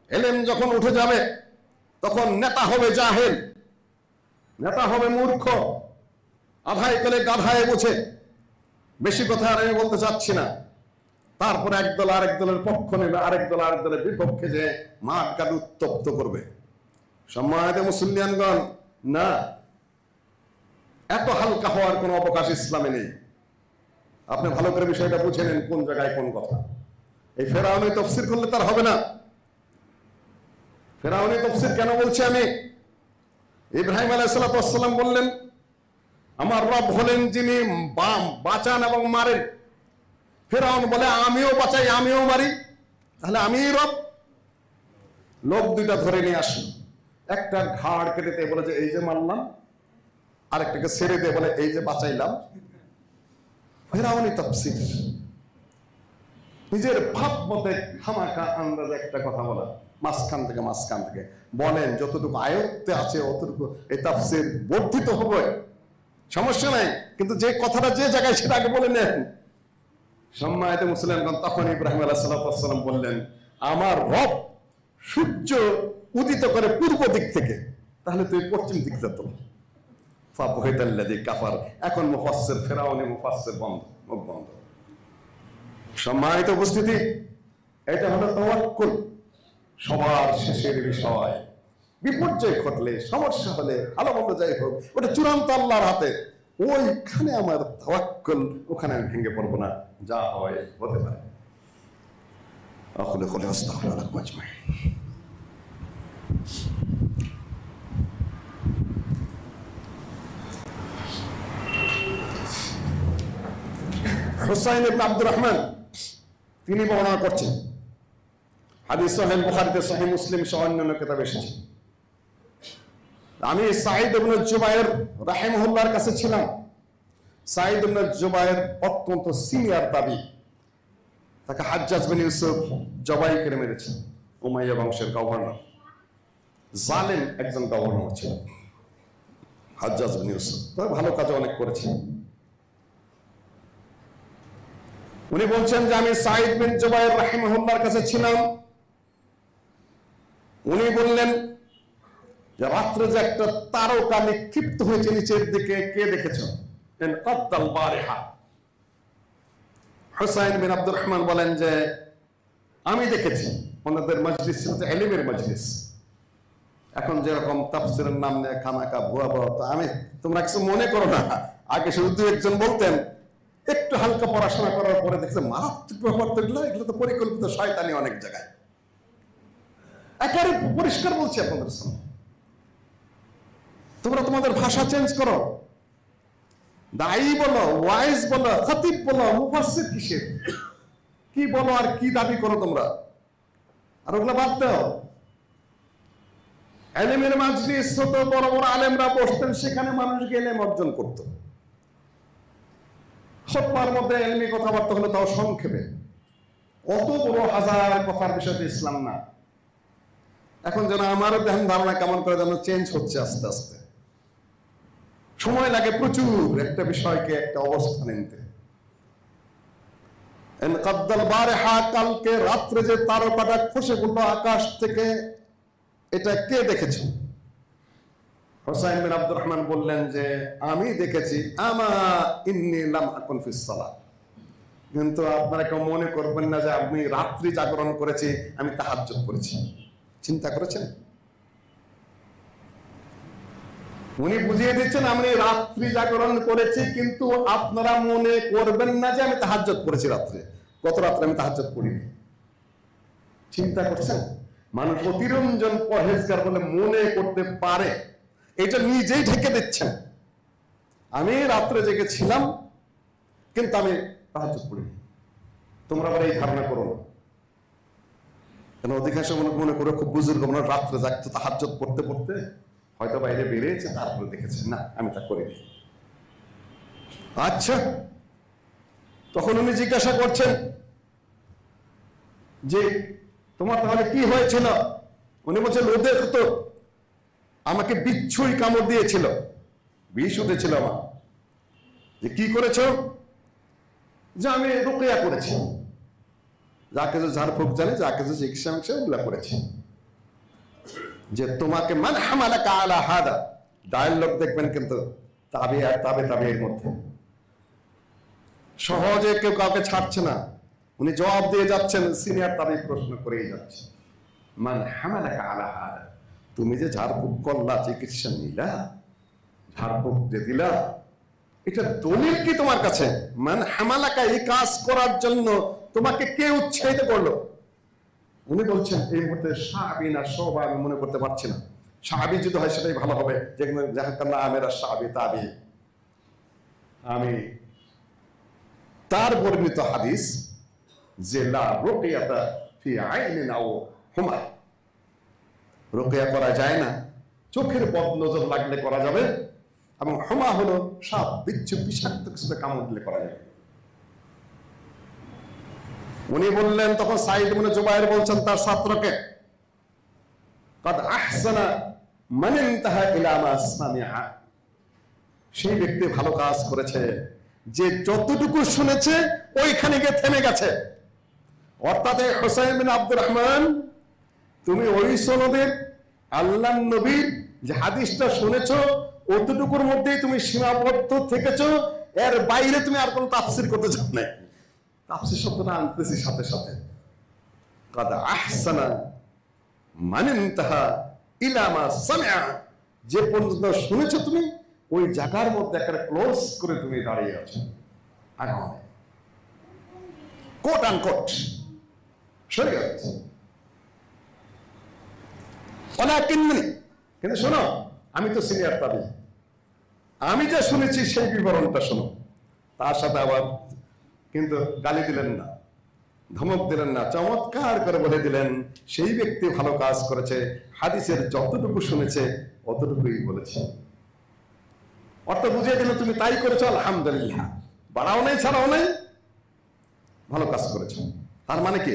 ইলম যখন উঠে যাবে তখন নেতা হবে জাহেল, নেতা হবে মূর্খ, আধায় করে গাধায় বুঝে। বেশি কথা আর আমি বলতে চাচ্ছি না। তারপরে একদল আরেক দলের পক্ষ নেবে, আরেক দল আরেক দলের বিপক্ষে যে মাঠ ঘাট উত্তপ্ত করবে। সম্মানিত মুসলিয়ানগণ, না, এত হালকা হওয়ার কোনো অবকাশ ইসলামে নেই। আপনি ভালো করে বিষয়টা বুঝে নেন কোন জায়গায় কোন কথা। এই ফেরাউনি তাফসীর করলে তার হবে না। ফেরাউনি তাফসীর কেন বলছি আমি? ইব্রাহিম আলাইহিস সালাম বললেন আমার রব হলেন যিনি বাঁচান এবং মারেন। ফেরাউন বলে আমিও বাঁচাই আমিও মারি, তাহলে আমিই রব। লোক দুইটা ধরে নিয়ে আসলো, একটা ঘাড় কেটে দিয়ে বলে যে এই যে মারলাম, আরেকটাকে ছেড়ে দিয়ে বলে এই যে বাঁচাইলাম। ফেরাউনি তাফসীর, নিজের ভাব মতে খামাখা আন্দাজে একটা কথা বলা, মাঝখান থেকে বলেন যতটুকু আয়ত্তে আছে অতটুকু এই তাফসীর বর্ধিত হবে, সমস্যা নাই, কিন্তু যে কথাটা যে জায়গায় সেটা আগে বলে নেন। সম্মানিত মুসলিমগণ, তখন ইব্রাহিম আলাইহিস সালাম বললেন আমার রব সূর্য উদিত করে পূর্ব দিক থেকে, তাহলে তুই পশ্চিম দিক যেত। ফাবহিতাল্লাযী কাফার। এখন মুফাসসির ফেরাউনি মুফাসসির বন্ধ, মুখ বন্ধ। সম্মানিত উপস্থিতি, এটা হলো তাওয়াক্কুল। সবার শেষের বিষয়, বিপর্যয় ঘটলে, সমস্যা হলে, ভালো মন্দ যাই হোক, ওটা চূড়ান্ত আল্লাহর হাতে। ওইখানে আমার তাওয়াক্কুল, ওখানে আমি ভেঙে পড়বো না, যা হয় হতে পারে। আকুলু কওলি আস্তাগফিরুল্লাহ লাকুম আজমাইন। হুসাইন ইবনে আব্দুর রহমান তিনি বর্ণনা করছেন, হাদিস সহিহ বুখারীতে, সহিহ মুসলিম সহ অন্যান্য কিতাবে এসেছে। আমি সাঈদ ইবনে জুবায়ের রাহিমাহুল্লাহর কাছে ছিলাম। সাঈদ ইবনে জুবায়ের অত্যন্ত সিনিয়র তাবী, তাকে হাজ্জাজ বিন ইউসুফ জবাই করে মেরেছে। উমাইয়া বংশের গভর্নর, জালেম একজন গভর্নর ছিলেন হাজ্জাজ বিন ইউসুফ, তবে ভালো কাজ অনেক করেছে। উনি বলছেন যে আমি সাঈদ বিন জুবায়ের রাহিমাহুল্লাহর কাছে ছিলাম। উনি বললেন যে রাত্রে যে একটা তারকা নিক্ষিপ্ত হয়েছে নিচের দিকে, কে দেখেছ? হুসাইন বিন আব্দুর রহমান বলেন যে আমি দেখেছি। ওনাদের মজলিস ছিল ইলমের মজলিস। এখন যেরকম তাফসীরের নাম নিয়ে খামাখা ভুয়া ভুয়া, তো আমি, তোমরা কিছু মনে করো না, আগে শুধু দু একজন বলতেন, একটু হালকা পড়াশোনা করার পরে দেখছে মারাত্মক ব্যাপার তো এগুলো, এগুলো তো পরিকল্পিত শয়তানি অনেক জায়গায়। একেবারে পরিষ্কার বলছি আপনাদের সামনে, তোমরা তোমাদের ভাষা চেঞ্জ করো। দায়ী বলো, ওয়াইজ বলো, খতিব বলো, মুফাসসির কিসের, কি বলো আর কি দাবি করো তোমরা, আর ওগুলো বাদ দাও। ইলমের মাজলিস ছোট বড় বড় আলেমরা বসতেন, সেখানে মানুষ গিয়ে ইলম অর্জন করত। সবার মধ্যে ইলমি কথাবার্তা হলো, তাও সংক্ষেপে। অত বড় হাজার কথার বিষয় তো ইসলাম না। এখন যেন আমারও ধ্যান ধারণা কেমন করে যেন চেঞ্জ হচ্ছে আস্তে আস্তে। সময় লাগে প্রচুর একটা বিষয়কে একটা অবস্থানে নিতে। কালকে রাত্রে যে তারকাটা খসে পড়লো আকাশ থেকে, এটা কে দেখেছে? হোসাইন বিন আব্দুর রহমান বললেন যে আমি দেখেছি। আমা ইন্নী লাম আকুন ফিস সালাত, কিন্তু আপনারা কেউ মনে করবেন না যে আপনি রাত্রি জাগরণ করেছি, আমি তাহাজ্জুদ করেছি। চিন্তা করেছেন? উনি বুঝিয়ে দিচ্ছেন আমি রাত্রি জাগরণ করেছি, কিন্তু আপনারা মনে করবেন না যে আমি তাহাজ্জুদ করেছি রাত্রে। গত রাত্রে আমি তাহাজ্জুদ করিনি। চিন্তা করছেন? মানুষ অতিরঞ্জন পরহেজগার বলে মনে করতে পারে, এটা নিজেই ঢেকে দিচ্ছেন। আমি রাত্রে জেগেছিলাম, কিন্তু আমি তাহাজ্জুদ করিনি। তোমরা আবার এই ধারণা করো না, কেন অধিকাংশ মনে করে খুব বুজুর্গ মনে রাত্রে জাগতো তাহাজ্জুদ পড়তে পড়তে হয়তো বাইরে বেরিয়েছে, তারপরে দেখেছে। না, আমি তা করিনি। আচ্ছা, তখন উনি জিজ্ঞাসা করছেন যে তোমার তাহলে কি হয়েছিল? উনি বলছেন রোদে তো আমাকে বিচ্ছুই কামড় দিয়েছিল, বিষ উঠেছিল আমার। যে কি করেছ? যে আমি রুকিয়া করেছি, যা কিছু ঝাড়ফুঁক জানে, যা কিছু চিকিৎসা মিক্সা ওগুলা করেছি। যে তোমাকে মান হামালাকা আলা হাদা, ডায়ালগ দেখবেন কিন্তু তাবে আর তাবে এর মধ্যে সহজে কেউ কাউকে ছাড়ছে না। উনি জবাব দিয়ে যাচ্ছেন, সিনিয়র তাবে প্রশ্ন করেই যাচ্ছে। মান হামালাকা আলা হাদা, তুমি যে ঝাড়ফুঁক করলা, চিকিৎসা নিলা, ঝাড়ফুঁক যে দিলা, এটা দলিল কি তোমার কাছে? মান হামালাকা, এই কাজ করার জন্য তোমাকে কে উৎসাহিত করলো? উনি বলছেন এই মুহূর্তে সাহাবী না সবা আমি মনে করতে পারছি না। সাহাবী যদি হয় সেটাই ভালো হবে, যেখানে যাহাকাল্লাহ আমেরা সাহাবী তাবি। আমি তার বর্ণিত হাদিস যে লা রুকিয়াতা ফি আইনিন আও হুমা, রুকিয়া করা যায় না, চোখের বদনজর লাগলে করা যাবে, এবং হুমা হলো সাপ, বিচ্ছু, বিষাক্ত কিছুতে কামড় দিলে করা যাবে। উনি বললেন, তখন সাইদ ইবনে জুবায়ের বলছেন তার ছাত্রকে, কাদ আহসানা মান ইনতাহা ইলা মা সামিআ, সেই ব্যক্তি ভালো কাজ করেছে যে যতটুকু শুনেছে ওইখানে গিয়ে থেমে গেছে। অর্থাৎ হোসাইন বিন আব্দুর রহমান, তুমি ওই সনদের আল্লাহর নবীর যে হাদিসটা শুনেছো অতটুকুর মধ্যেই তুমি সীমাবদ্ধ থেকেছো, এর বাইরে তুমি আর কোনো তাফসীর করতে চাও না। তাফসীর শব্দটা আনতেছি সাথে সাথে। কাদ আহসানা মান ইনতাহা ইলা মা সামিআ, যে পর্যন্ত শুনেছো তুমি ওই জায়গার মধ্যে একটা ক্লোজ করে তুমি দাঁড়িয়ে আছো। এখন কোট আনকোট শরীয়ত। কিন্তু শোনো, আমি তো সিনিয়র তাবি, আমি যা শুনেছি সেই বিবরণটা শোনো। তার সাথে আবার কিন্তু গালি দিলেন না, ধমক দিলেন না, চমৎকার করে বলে দিলেন সেই ব্যক্তি ভালো কাজ করেছে, হাদিসের যতটুকু শুনেছে অতটুকুই বলেছে। অর্থ বুঝিয়ে দিল তুমি তাই করেছো, আলহামদুলিল্লাহ, বাড়াও নাই ছাড়াও নাই, ভালো কাজ করেছো। তার মানে কি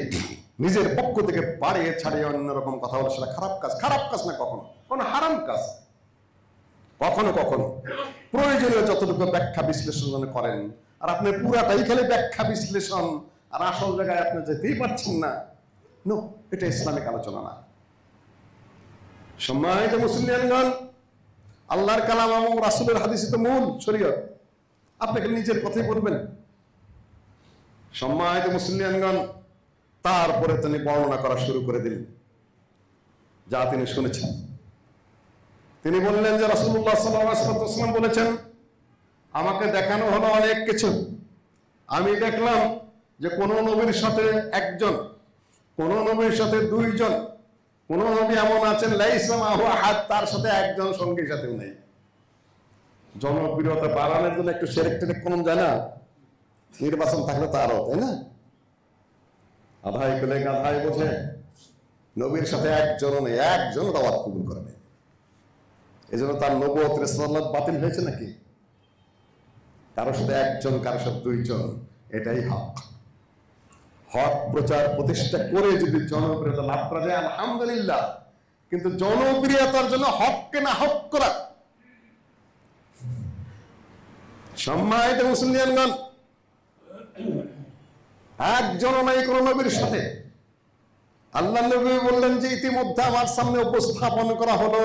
নিজের পক্ষ থেকে বাড়িয়ে ছাড়িয়ে অন্যরকম কথা বলে সেটা খারাপ কাজ। খারাপ কাজ না, কখনো কোনো হারাম কাজ। কখনো কখনো প্রয়োজনীয় যতটুকু ব্যাখ্যা বিশ্লেষণ করেন, আর আপনি পুরাটাই খালি ব্যাখ্যা বিশ্লেষণ, আর আসল জায়গায় আপনি যেতেই পারছেন না, নো, এটা ইসলামিক আলোচনা না। সম্মানিত মুসলিমগণ, আল্লাহর কালাম এবং রাসূলের হাদিস তো মূল শরীয়ত। আপনাকে নিজের কথাই বলবেন। সম্মানিত মুসলিমগণ, তারপরে তিনি বর্ণনা করা শুরু করে দিলেন যা তিনি শুনেছেন। তিনি বললেন যে রাসূলুল্লাহ সাল্লাল্লাহু আলাইহি ওয়াসাল্লাম বলেছেন, আমাকে দেখানো হলো অনেক কিছু। আমি দেখলাম যে কোন নবীর সাথে একজন, কোন নবীর সাথে দুইজন, কোন নবী এমন আছেন লাইসা মাহু আহাদ, তার সাথে একজন সঙ্গীর সাথেও নেই। জনপ্রিয়তা বাড়ানোর জন্য একটু সেরেক টেরেক কম যায় না, নির্বাচন থাকলে তারও, তাই না? আধাই পেলে গাধাই বোঝে। নবীর সাথে একজনও নেই, একজন দাওয়াত কবুল করে নেই। এই জন্য তার নবুয়ত রিসালাত বাতিল হয়েছে নাকি? কারোর সাথে একজন, কারোর সাথে দুইজন, এটাই হক। হক প্রচার প্রতিষ্ঠা করে যদি জনপ্রিয়তা লাভ করা যায়, আলহামদুলিল্লাহ। কিন্তু জনপ্রিয়তার জন্য হককে না হক করা। সম্মানিত মুসলিমগণ, একজন নাই কোন নবীর সাথে। আল্লাহ নবী বললেন যে ইতিমধ্যে আমার সামনে উপস্থাপন করা হলো,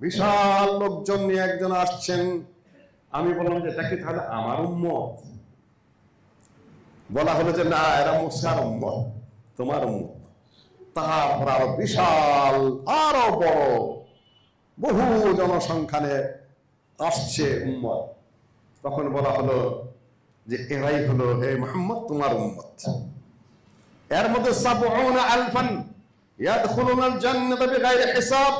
বিশাল লোকজন নিয়ে একজন আসছেন। আমি বললাম যে এটা কি তাহলে আমার উম্মত? বলা হলো যে না, এরা মুসার উম্মত, তোমার উম্মত। তারপর আরো বিশাল, আরো বড়, বহু জনসংখ্যানে আসছে উম্মত। তখন বলা হলো যে এরাই হলো হে মুহাম্মদ তোমার উম্মত। এর মধ্যে ৭০ আলফান ইয়াদখুলুনাল জান্নাতা বিগাইরি হিসাব,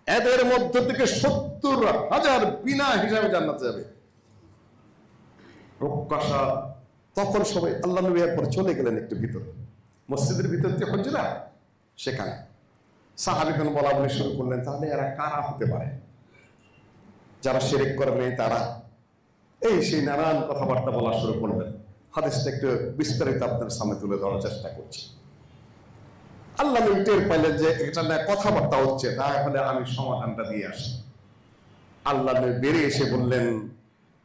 এদের মধ্য থেকে ৭০,০০০ বিনা হিসাবে জান্নাতে যাবে। প্রকাশা তখন সবাই আল্লাহ নবী এরপর চলে গেলেন একটু ভিতরে, মসজিদের ভিতর যে হুজরা, সেখানে সাহাবীগণ বলা বলে শুরু করলেন, তাহলে এরা কারা হতে পারে? যারা শিরক করে নেই তারা, এই সেই নানান কথাবার্তা বলা শুরু করলেন। হাদিসটা একটু বিস্তারিত আপনার সামনে তুলে ধরার চেষ্টা করছি। আল্লাহ নবী টের পাইলেন যে এটা না কথাবার্তা হচ্ছে, তাহলে আমি সমাধানটা দিয়ে আসি। আল্লাহ নবী বেরিয়ে এসে বললেন,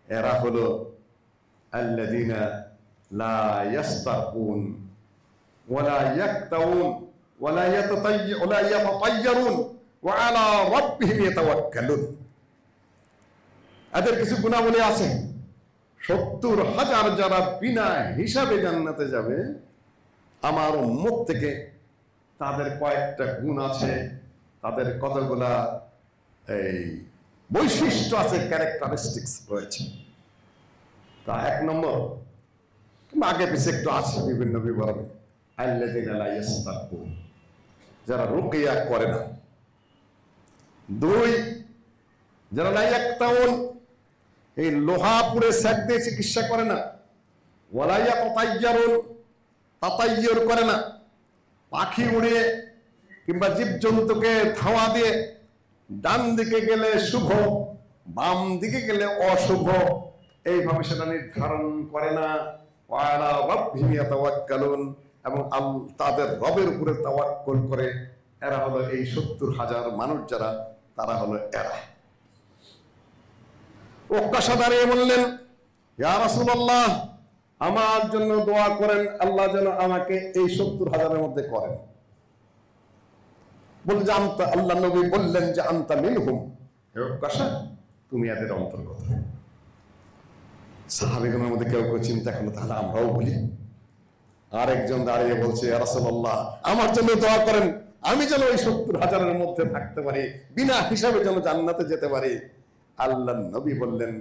এরা হলো আল্লাযীনা লা ইয়াস্তাকুন ওয়ালা ইয়াক্তাউন ওয়ালা ইয়াতাতায়্যারুন ওয়া আলা রাব্বিহিম ইয়াতাওয়াক্কালুন। এদের কিছু গুণাবলী আছে। ৭০,০০০ যারা বিনা হিসাবে জান্নাতে যাবে আমার উম্মত থেকে, তাদের কয়েকটা গুণ আছে, তাদের কতগুলা এই বৈশিষ্ট্য আছে, ক্যারেক্টারিস্টিক্স রয়েছে। তা ১ নম্বর, আগে পিছে একটু আছে বিভিন্ন বিবরণে, আল্লাযীনা লা ইয়াস্তাকুন, যারা রুকিয়া করে না। ২, যারা লা ইয়াক্তাউন, এই লোহা পুড়ে সেক দিয়ে চিকিৎসা করে না। ওয়ালা ইয়াতাতায়্যারুন, তাতায়্যুর করে না। পাখি উড়িয়ে কিংবা জীবজন্তুকে ধাওয়া দিয়ে ডান দিকে গেলে শুভ, বাম দিকে গেলে অশুভ, এইভাবে সেটা নির্ধারণ করে না। ওয়া আলা রাব্বিহিম ইয়াতাওয়াক্কালুন, এবং তাদের রবের উপরে তাওয়াক্কুল করে। এরা হলো এই ৭০,০০০ মানুষ যারা, তারা হলো এরা। ওকাশা দাঁড়িয়ে বললেন, ইয়া রাসূলুল্লাহ, আমার জন্য দোয়া করেন, আল্লাহ যেন আমাকে এই ৭০,০০০-এর মধ্যে করেন। বললেন যে আল্লাহ নবী বললেন যে আনতা মিনহুম, হে ওকাশা, তুমি এদের অন্তর্গত। সাহাবীগণের মধ্যে কেউ কেউ চিন্তা করলো, তাহলে আমরাও বলি। আরেকজন দাঁড়িয়ে বলছে, ইয়া রাসূলুল্লাহ, আমার জন্য দোয়া করেন, আমি যেন ওই ৭০,০০০-এর মধ্যে থাকতে পারি, বিনা হিসাবে যেন জান্নাতে যেতে পারি। আল্লাহ নবী বললেন,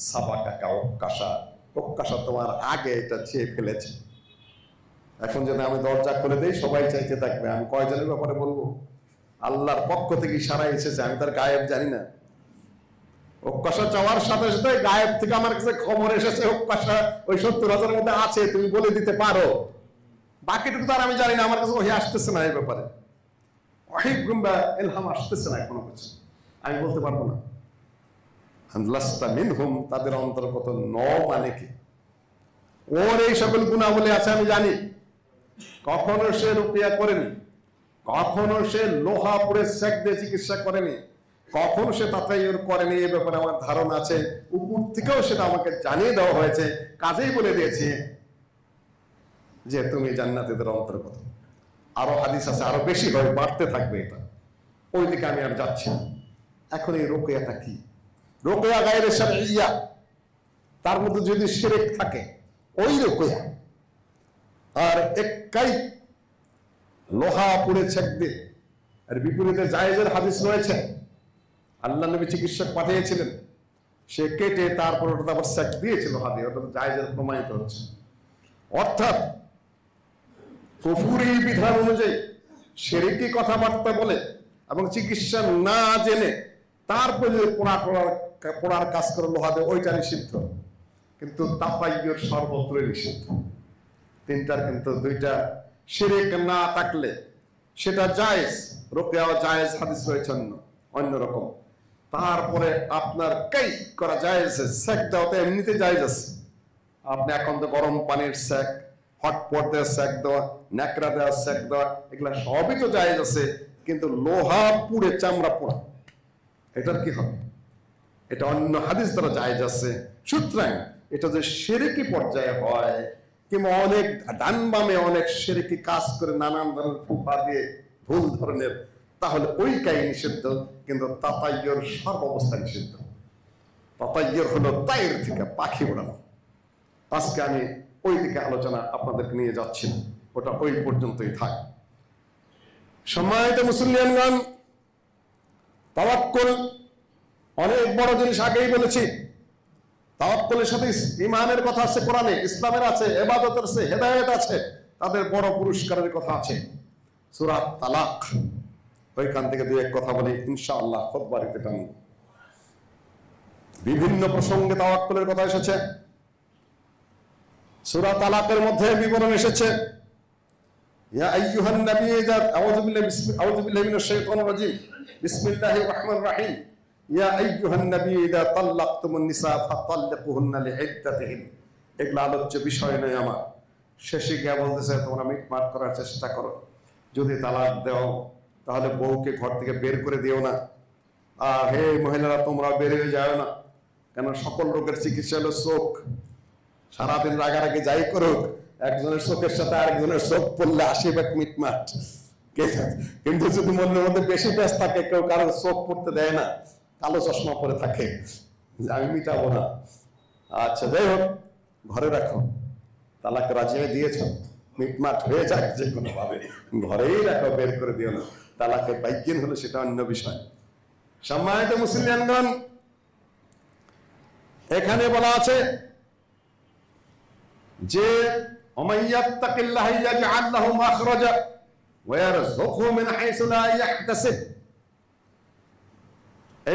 সাবাকাকা ওকাশা, ওকাশা তোমার আগে এটা চেয়ে ফেলেছে। এখন যেন আমি দরজা খুলে দেই, সবাই চাইতে থাকবে। আমি কয়জনের ব্যাপারে বলবো? আল্লাহর পক্ষ থেকে ইশারা এসেছে, আমি তার গায়েব জানি না। ওকাশা চাওয়ার সাথে সাথে গায়েব থেকে আমার কাছে খবর এসেছে, ওকাশা ওই ৭০,০০০-এর মধ্যে আছে, তুমি বলে দিতে পারো। বাকিটুকু তো আর আমি জানি না, আমার কাছে ওহি আসতেছে না এই ব্যাপারে, ওহি কিংবা ইলহাম আসতেছে না কোনো কিছু, আমি বলতে পারবো না। লাস্তা মিনহুম, তাদের অন্তর্গত ন মানে কি? ওর এই সকল গুণাবলী আছে আমি জানি। কখনো সে রুকিয়া করেনি, কখনো সে লোহা পুড়ে সেক দিয়ে চিকিৎসা করেনি, কখনো সে তাতায়্যুর করেনি, এই ব্যাপারে আমার ধারণা আছে। উপর থেকেও সেটা আমাকে জানিয়ে দেওয়া হয়েছে, কাজেই বলে দিয়েছি যে তুমি জান্নাতীদের অন্তর্গত। আরো হাদিস আছে, আরো বেশি হয়, বাড়তে থাকবে এটা, ওই দিকে আমি আর যাচ্ছি না। এখন এই রুকিয়াটা কি? রুকিয়া গায়রে শারঈয়া, তার মধ্যে যদি শিরক থাকে ওই রুকিয়া, আর একাই লোহা পুড়ে ছেক দিয়ে। আর বিপরীতে জায়েজের হাদিস রয়েছে, আল্লাহ নবী চিকিৎসক পাঠিয়েছিলেন, সে কেটে তারপর ওটা আবার সেক দিয়েছিল হাতে, ওটা জায়েজের প্রমাণিত হচ্ছে। অর্থাৎ কুফরি বিধান অনুযায়ী শিরকি কথাবার্তা বলে এবং চিকিৎসা না জেনে তারপরে যদি পোড়ার কাজ করে লোহা দিয়ে, ওইটা নিষিদ্ধ। কিন্তু তাতায়্যুর সর্বত্রই নিষিদ্ধ। তিনটার কিন্তু দুইটা। শিরক না থাকলে সেটা জায়েজ, রুকিয়াও জায়েজ, হাদিস রয়েছে অন্যরকম। তারপরে আপনার কাই করা জায়েজ, সেক দেওয়াতে এমনিতে জায়েজ আছে। আপনি এখন তো গরম পানির সেক, হটপট দেওয়া সেক দেওয়া, ন্যাকড়া দেওয়া সেক দেওয়া, এগুলা সবই তো জায়েজ আছে। কিন্তু লোহা পুড়ে চামড়া পোড়া, এটার কি হবে? এটা অন্য হাদিস দ্বারা জায়েজ আছে। সুতরাং এটা যে শিরকি পর্যায়ে হয় কিংবা অনেক ডান বামে অনেক শিরকি কাজ করে নানান ধরনের ফুফা দিয়ে ভুল ধরনের, তাহলে ওই কাই নিষিদ্ধ, কিন্তু তাতাইয়র সর্বাবস্থা নিষিদ্ধ। তাতাইয়র হলো তাইর থেকে পাখি ওড়ানো। আজকে আমি ওই দিকে আলোচনা আপনাদেরকে নিয়ে যাচ্ছি না, ওটা ওই পর্যন্তই থাক। সম্মানিত মুসলিয়ানগণ, তাওয়াক্কুল অনেক বড় জিনিস, আগেই বলেছি। তাওয়াক্কুলের সাথে ঈমানের কথা আছে কোরআনে, ইসলামের আছে, ইবাদতের আছে, হেদায়েত আছে, তাদের বড় পুরস্কারের কথা আছে। সূরা তালাক, ওইখান থেকে দুই এক কথা বলি ইনশাআল্লাহ, খুতবারিতে টানব। বিভিন্ন প্রসঙ্গে তাওয়াক্কুলের কথা এসেছে। সূরা তালাকের মধ্যে বিবরণ এসেছে, ইয়া আইয়ুহান নবী ইযা আউযু বিল্লাহি মিনাশ শাইতানির রাজীম বিসমিল্লাহির রহমানির রহিম ইয়া আইয়ুহান নবী ইযা তাল্লাকতুমুন নিসা ফাতাল্লিকুহুন্না লিইদ্দাতিহিন। এগুলো আলোচ্য বিষয় নয় আমার। শেষে গিয়ে বলতেছে তোমরা মিটমাট করার চেষ্টা করো, যদি তালাক দাও তাহলে বউকে ঘর থেকে বের করে দিও না। আর হে মহিলারা, তোমরা বের হয়ে যাও না, কেন সকল রোগের চিকিৎসা হলো চোখ। সারাদিন রাগারাগি যাই করুক, একজনের চোখের সাথে আরেকজনের চোখ পড়লে আসিবে মিটমাট। কিন্তু যদি মনের মধ্যে বেশি পেঁচ থাকে, কেউ কারোর চোখ পড়তে দেয় না, কালো চশমা পরে থাকে, আমি মিটাবো না। আচ্ছা, যাই হোক, ঘরে রাখো। তালাক রাজি দিয়েছ, মিটমাট হয়ে যাক যে কোনো ভাবে, ঘরেই রাখো, বের করে দিও না। তালাকের বাইজ্ঞান হলো সেটা অন্য বিষয়। সম্মানিত মুসলিয়ানগণ, এখানে বলা আছে যে ওমাইয়াত্তাকিল্লাহা ইয়াজআল লাহু মাখরাজা ওয়া ইয়ারযুকহু মিন হাইসু লা ইয়াহতাসিব।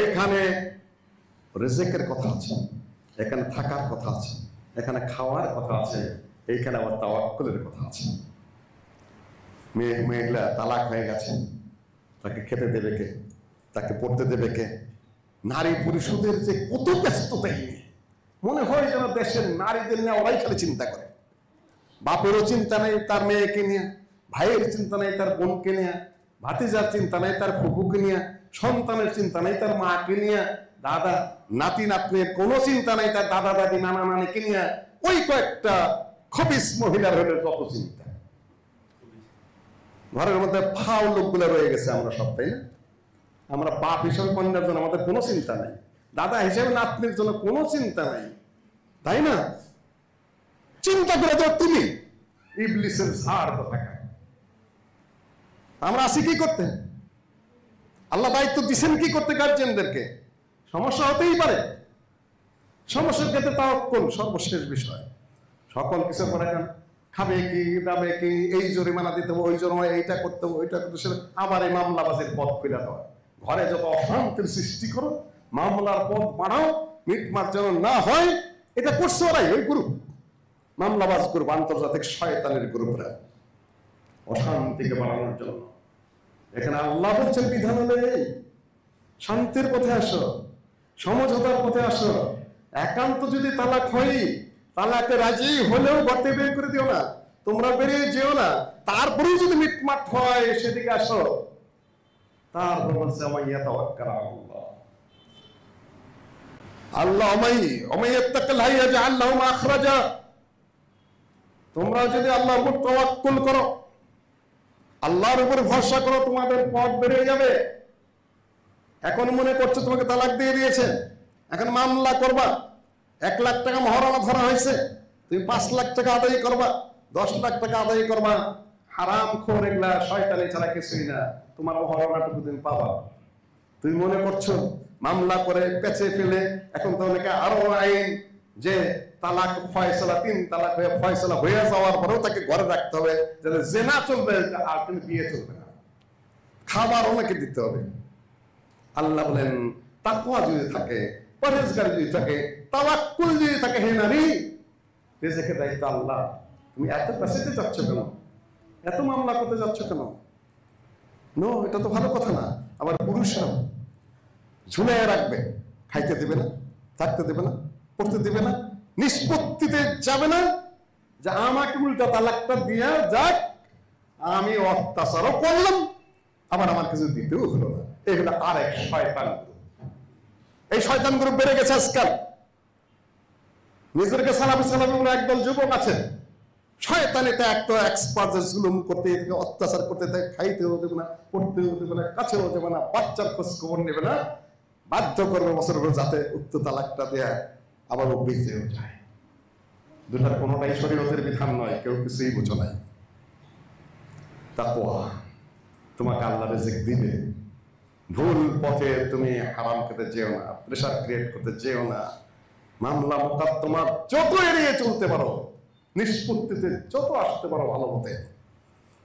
এখানে রিজিকের কথা আছে, এখানে থাকার কথা আছে, এখানে খাওয়ার কথা আছে, এইখানে আবার তাওয়াক্কুলের কথা আছে। মেয়েগুলা তালাক হয়ে গেছে, তাকে খেতে দেবে কে? তাকে পড়তে দেবে কে? নারী পুরুষদের যে কত ব্যস্ততাই, মনে হয় যেন দেশের নারীদের নিয়ে ওরাই খালি চিন্তা করে। বাপেরও চিন্তা নেই তার মেয়েকে নিয়ে, ভাইয়ের চিন্তা নেই তার বোনকে নিয়ে, ভাতিজার চিন্তা নেই তার ফুফুকে নিয়ে, সন্তানের চিন্তা নেই তার মাকে নিয়ে, দাদা নাতি নাতনির কোনো চিন্তা নেই তার দাদা দাদি নানা নানিকে নিয়ে। ওই কয়েকটা খবিস মহিলার হলে কত চিন্তা। ঘরের মধ্যে ফাও লোকগুলো রয়ে গেছে আমরা সব, তাই না? আমরা বাপ হিসেবে কন্যার জন্য আমাদের কোনো চিন্তা নাই, দাদা হিসেবে নাতনির জন্য কোনো চিন্তা নাই, তাই না? চিন্তা করে তো তুমি ইবলিসের ঝাড় কোথাকার। আমরা আসি কি করতে? আল্লাহ দায়িত্ব দিচ্ছেন কি করতে গার্জিয়ানদেরকে। সমস্যা হতেই পারে, সমস্যার ক্ষেত্রে তাওয়াক্কুল সর্বশেষ বিষয়। সকল কিছু করে কেন, খাবে কি, দাবে কি, এই জরিমানা দিতে হবে, ওই জরিমানা, এইটা করতে হবে, ওইটা করতে হবে, আবার এই মামলাবাজির পথ খুলে দেওয়া। ঘরে যত অশান্তির সৃষ্টি করো, মামলার পথ বাড়াও, মিটমাট যেন না হয়। এটা করছে ওরাই, ওই গ্রুপ, মামলাবাজ গ্রুপ, আন্তর্জাতিক শয়তানের গ্রুপরা, অশান্তিকে বাড়ানোর জন্য। এখানে আল্লাহ বলছেন বিধান নেই, শান্তির পথে আসো, সমঝোতার পথে আসো। একান্ত যদি তালাক হয়, তালাকে রাজি হলেও গর্তে বের করে দিও না, তোমরা বেরিয়ে যেও না। তারপরেও যদি মিটমাট হয়, সেদিকে আসো। তারপর বলছে ওমাইয়া তাওয়াক্কাল আলাল্লাহ, আল্লাহ ওমাইয়াত্তাকিল্লাহা ইয়াজআল লাহু মাখরাজা। তোমরা যদি আল্লাহর উপর তাওয়াক্কুল করো, আল্লাহর উপর ভরসা করো, তোমাদের পথ বেরিয়ে যাবে। এখন মনে করছো তোমাকে তালাক দিয়ে দিয়েছে, এখন মামলা করবা, 1 লাখ টাকা মহারণা ধরা হয়েছে, তুমি 5 লাখ টাকা আদায় করবা, 10 লাখ টাকা আদায় করবা। হারাম খোর, এগুলা শয়তানি ছাড়া কিছুই না। তোমার মহারণাটুকু তুমি পাবা। তুমি মনে করছো মামলা করে পেঁচে ফেলে, এখন তো অনেকে আরো আইন যে তালাক ফয়সালা, 3 তালাক হয়ে ফয়সালা হয়ে যাওয়ার পরেও তাকে ঘরে রাখতে হবে, যাতে জেনা চলবে আর কিন্তু বিয়ে চলবে না, খাবার অনেকে দিতে হবে। আল্লাহ বলেন তাকওয়া যদি থাকে, পরহেজগারি যদি থাকে, তাওয়াক্কুল যদি থাকে, হে নারী, রিজিকের দায়িত্ব আল্লাহ। তুমি এত পেছাতে যাচ্ছ কেন? এত মামলা করতে যাচ্ছ কেন? নো, এটা তো ভালো কথা না। আবার পুরুষরা ঝুলিয়ে রাখবে, খাইতে দেবে না, থাকতে দেবে না, পড়তে দেবে না, নিষ্পত্তিতে যাবে না, যে আমাকে উল্টা তালাকটা দিয়া যাক, আমি অত্যাচারও করলাম আবার আমার কিছু দিতেও হলো না। এগুলো আরেক শয়তান গ্রুপ। এই শয়তান গ্রুপ বেড়ে গেছে আজকাল। নিজেদেরকে সালাফি বলে একদল যুবক আছে, শয়তানিতে এক তো এক্সপার্ট, জুলুম করতে থাকে, অত্যাচার করতে থাকে, খাইতেও দেবে না, পড়তেও দেবে না, কাছেও দেবে না, বাচ্চার খোঁজ খবর নেবে না, বাধ্য করবে বছর পর যাতে উক্ত তালাকটা দেয়া, আবার ও বেঁচেও যায়। দুটার কোনোটাই শরীয়তের বিধান নয়, কেউ কিছুই বুঝো নাই। তাকওয়া তোমাকে আল্লাহ রিজিক দিবে। ভুল পথে তুমি হারাম খেতে যেও না, প্রেশার ক্রিয়েট করতে যেও না, মামলা মোকদ্দমা যত এড়িয়ে চলতে পারো, নিষ্পত্তিতে যত আসতে পারো ভালো মতে,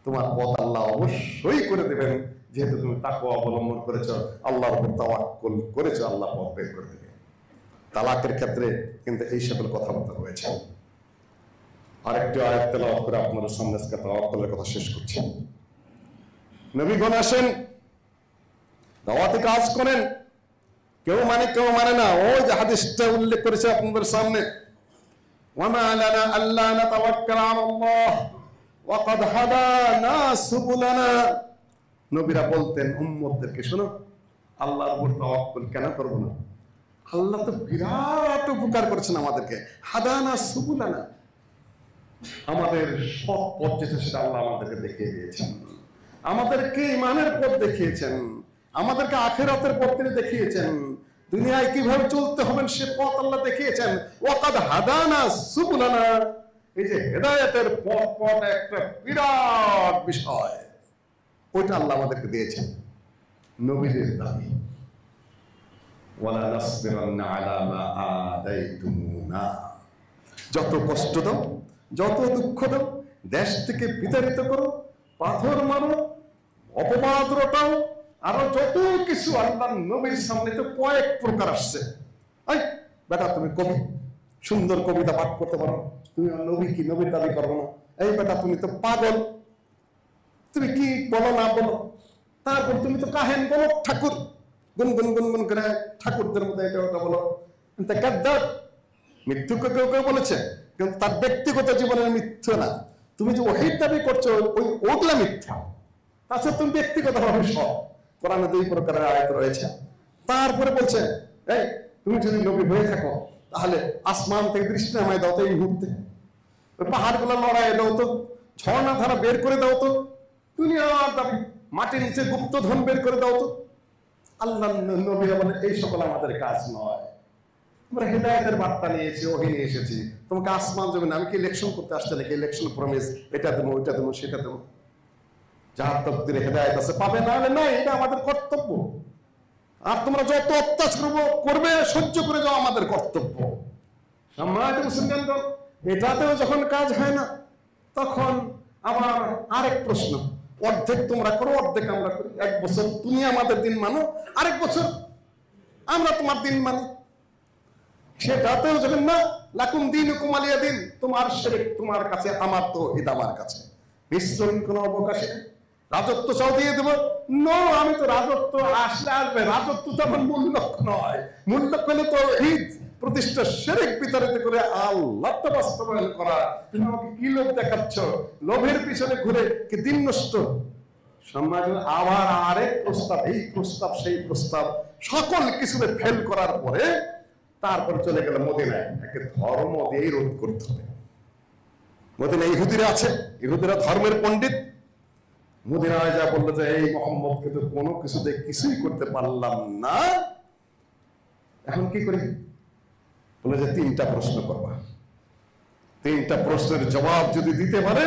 তোমার পথ আল্লাহ অবশ্যই করে দেবেন। যেহেতু তুমি তাকওয়া অবলম্বন করেছো, আল্লাহর উপর তাওয়াক্কুল করেছো, আল্লাহ পথ বের করে দেবে। তালাকের ক্ষেত্রে কিন্তু এই সকল কথাবার্তা রয়েছে। আরেকটি আয়াত তেলাওয়াত করে আপনাদের সামনে আজকে তাওয়াক্কুলের কথা শেষ করছি। নবীগণ আসেন, দাওয়াতি কাজ করেন, কেউ মানে কেউ মানে না। ওই যে হাদিসটা উল্লেখ করেছে আপনাদের সামনে, ওয়ামা লানা আল্লা নাতাওয়াক্কাল আলাল্লাহ ওয়া ক্বাদ হাদানা সুবুলানা। নবীরা বলতেন উম্মতদেরকে, শোনো, আল্লাহর উপর তাওয়াক্কুল কেন করব না? আল্লাহ তো বিরাট উপকার করেছেন আমাদেরকে। হাদানা সুবুলানা, আমাদের সব পথ যেটা সেটা আল্লাহ আমাদেরকে দেখিয়ে দিয়েছেন। আমাদেরকে ঈমানের পথ দেখিয়েছেন, আমাদেরকে আখিরাতের পথ তিনি দেখিয়েছেন, দুনিয়ায় কিভাবে চলতে হবে সে পথ আল্লাহ দেখিয়েছেন। ওয়াকাদ হাদানা সুবুলানা, এই যে হেদায়েতের পথ একটা বিরাট বিষয়, ওইটা আল্লাহ আমাদেরকে দিয়েছেন। নবীদের দাবি, ওয়ালা নাসবিরান্না আলা মা আদাইতুমুনা, যত কষ্ট দাও, যত দুঃখ দাও, দেশ থেকে বিতাড়িত করো, পাথর মারো, অপবাদ রটাও, আরো যত কিছু আল্লাহর নবীর সামনে তো কয়েক প্রকার আসছে। এই বেটা তুমি কবি, সুন্দর কবিতা পাঠ করতে পারো, তুমি নবী কি নবীর দাবি করবো না? এই বেটা তুমি তো পাগল, তুমি কি বলো না বলো, তারপর তুমি তো কাহেন বলো, ঠাকুর গুনগুন গুনগুন করে ঠাকুরদের মধ্যে এটা ওটা বলো। মৃত্যু কেউ কেউ বলেছে, কিন্তু তার ব্যক্তিগত জীবনের মিথ্যা না। তুমি যে ওহির দাবি করছো ওগুলা মিথ্যা, তাছাড়া তুমি ব্যক্তিগত ভাবে সব। কোরআনে 2 প্রকারের আয়াত রয়েছে। তারপরে বলছে, এই তুমি যদি নবী হয়ে থাকো তাহলে আসমান থেকে বৃষ্টি নামায় দাও তো এই মুহূর্তে, ওই পাহাড়গুলো লড়াই দাও তো, ঝর্ণা ধারা বের করে দাও তো, দুনিয়ার দাবি মাটির নিচে গুপ্তধন বের করে দাও তো। আল্লাহ নবীরা বলে এই সকল আমাদের কাজ নয়, আমরা হেদায়েতের বার্তা নিয়েছি, ওহি নিয়ে এসেছি। তোমাকে আসমান জমিন, আমি কি ইলেকশন করতে আসছে নাকি? ইলেকশন প্রমিস, এটা দেবো ওইটা দেবো সেটা দেবো, যার তকদিরে হেদায়েত আছে পাবে, না হলে নাই। এটা আমাদের কর্তব্য। আর তোমরা যত অত্যাচার করবে সহ্য করে যাও, আমাদের কর্তব্য। সম্মানিত মুসলমানগণ, এটাতেও যখন কাজ হয় না, তখন আবার আরেক প্রশ্ন, অর্ধেক তোমরা করো, অর্ধেক আমরা করি। 1 বছর তুমি আমাদের দিন মানো, আরেক বছর আমরা তোমার দিন মানি। সেটাতেও যখন না, লাকুম দীনুকুম ওয়ালিয়া দীন, তোমার শিরক তোমার কাছে, আমার তাওহীদ আমার কাছে, মিশ্রণ কোনো অবকাশে নেই। রাজত্ব চাও দিয়ে দেবো, নো, আমি তো রাজত্ব আসলে আসবে, রাজত্ব তো আমার মূল লক্ষ্য নয়। মূল লক্ষ্য হলো তাওহীদ প্রতিষ্ঠা, শিরক বিতাড়িত করে আল্লাহকে বাস্তবায়ন করা। তুমি আমাকে কি লোভ দেখাচ্ছ? লোভের পিছনে ঘুরে কি দিন নষ্ট। সম্মানিত, আবার আরেক প্রস্তাব, এই প্রস্তাব সেই প্রস্তাব, সকল কিছুতে ফেল করার পরে তারপর চলে গেল মদিনায়। একে ধর্ম দিয়েই রোধ করতে হবে। মদিনায় ইহুদিরা আছে, ইহুদিরা ধর্মের পণ্ডিত। মদিনায় যা বললো যে এই মুহাম্মদকে তো কোনো কিছুতে কিছুই করতে পারলাম না, এখন কি করি? বলে যে 3টা প্রশ্ন করবা। 3টা প্রশ্নের জবাব যদি দিতে পারে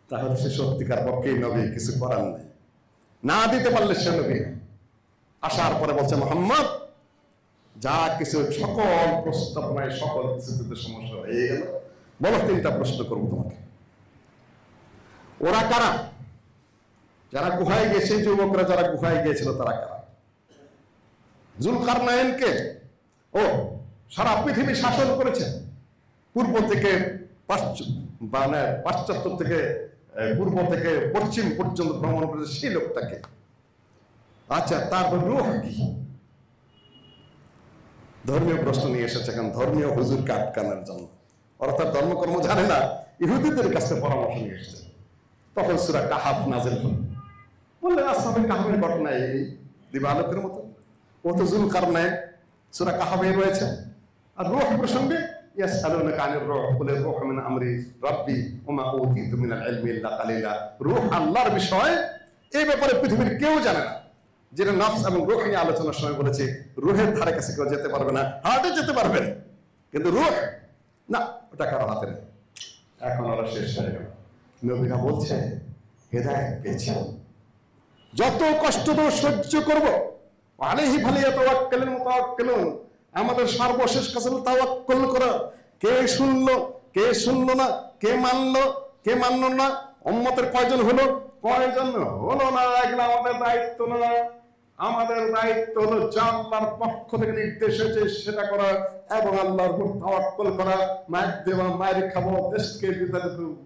তাহলে সে সত্যিকার পক্ষেই নবী, কিছু করার নেই। না দিতে পারলে সে নবী। আসার পরে বলছে, মুহাম্মদ যা কিছু সকল প্রস্তাবনায় সকল কিছুতে সমস্যা হয়ে গেল, বলো 3টা প্রশ্ন করবো তোমাকে। ওরা কারা? যারা গুহায় গেছে, যুবকরা যারা গুহায় গিয়েছিল তারা কারা? জুলকারনাইনকে ও সারা পৃথিবী শাসন করেছে, পূর্ব থেকে পাশ্চাত্য থেকে পূর্ব থেকে পশ্চিম পর্যন্ত ভ্রমণ করেছে, সেই লোকটাকে। আচ্ছা, তারপর রূহ কি? ধর্মীয় প্রশ্ন নিয়ে এসেছে, এখন ধর্মীয় হুজুরকে আটকানোর জন্য। অর্থাৎ ধর্মকর্ম জানে না, ইহুদিদের কাছে পরামর্শ নিয়ে এসেছে। তখন সূরা কাহাফ নাযিল হল। বললেন আসহাবে কাহফের ঘটনা এই দিবালোকের মতো। ও তো যুলকারনাইন সূরা কাহফে রয়েছে। আর রূহ প্রসঙ্গে ইয়াসআলুনাকা আনির রূহ কুল রূহু মিন আমরি রাব্বি ওয়া মা উতিতু মিনাল ইলমি ইল্লা কালিলা। রূহ আল্লাহর বিষয়, এই ব্যাপারে পৃথিবীর কেউ জানে না। যেটা নফস এবং রূহ নিয়ে আলোচনার সময় বলেছে, রূহের ধারে কাছে কেউ যেতে পারবে না, হার্টে যেতে পারবেন, কিন্তু রূহ না, ওটা কারো হাতে নেই। এখন ওরা শেষ হয়ে গেল। নবীরা বলছে হেদায়েত পেয়েছে, যত কষ্ট তো সহ্য করব, আলাইহি ফালিয়াতাওয়াক্কালুল মুতাওয়াক্কিলুন, আমাদের সর্বশেষ কাজ হলো তাওয়াক্কুল করা। কে শুনলো, কে শুনলো না, কে মানলো, কে মানলো না, উম্মতের কয়জন হলো, কয়জন হলো না, এগুলো আমাদের দায়িত্ব না। আমাদের দায়িত্ব হলো যা আল্লাহর পক্ষ থেকে নির্দেশ হয়েছে সেটা করা এবং আল্লাহর উপর তাওয়াক্কুল করা। মায়ের দেওয়া, মায়ের খাবো, দেশকে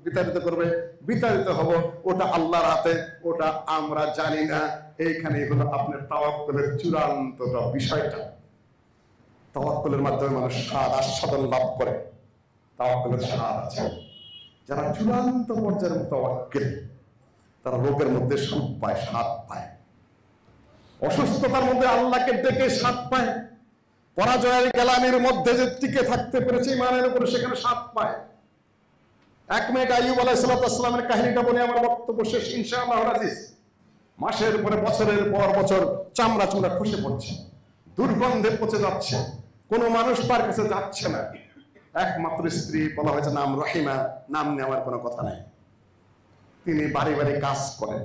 বিতাড়িত করবে, বিতাড়িত হব, ওটা আল্লাহর হাতে, ওটা আমরা জানি না। এইখানে হলো আপনার তাওয়াক্কুলের চূড়ান্ত বিষয়টা। তাওয়াক্কুলের মাধ্যমে মানুষ স্বাদ আস্বাদন লাভ করে। তাওয়াক্কুলের স্বাদ আছে। যারা চূড়ান্ত পর্যায়ের মুতাওয়াক্কিল, তারা রোগের মধ্যে সুখ পায়, স্বাদ পায়, অসুস্থতার মধ্যে আল্লাহকে ডেকে স্বাদ পায়, পরাজয়ের গ্যালানির মধ্যে যে টিকে থাকতে পেরেছে ইমানের উপরে, সেখানে স্বাদ পায়। 1 মিনিট আইয়ুব আলাইহিস সালামের কাহিনীটা বলে আমার বক্তব্য শেষ ইনশাআল্লাহ আজিজ। মাসের পরে বছরের পর বছর চামড়া চুমড়া খসে পড়ছে, দুর্গন্ধে পচে যাচ্ছে, কোনো মানুষ তার কাছে যাচ্ছে না। একমাত্র স্ত্রী, বলা হয়েছে নাম রহিমা, নাম নেওয়ার কোনো কথা নাই, তিনি বাড়ি বাড়ি কাজ করেন,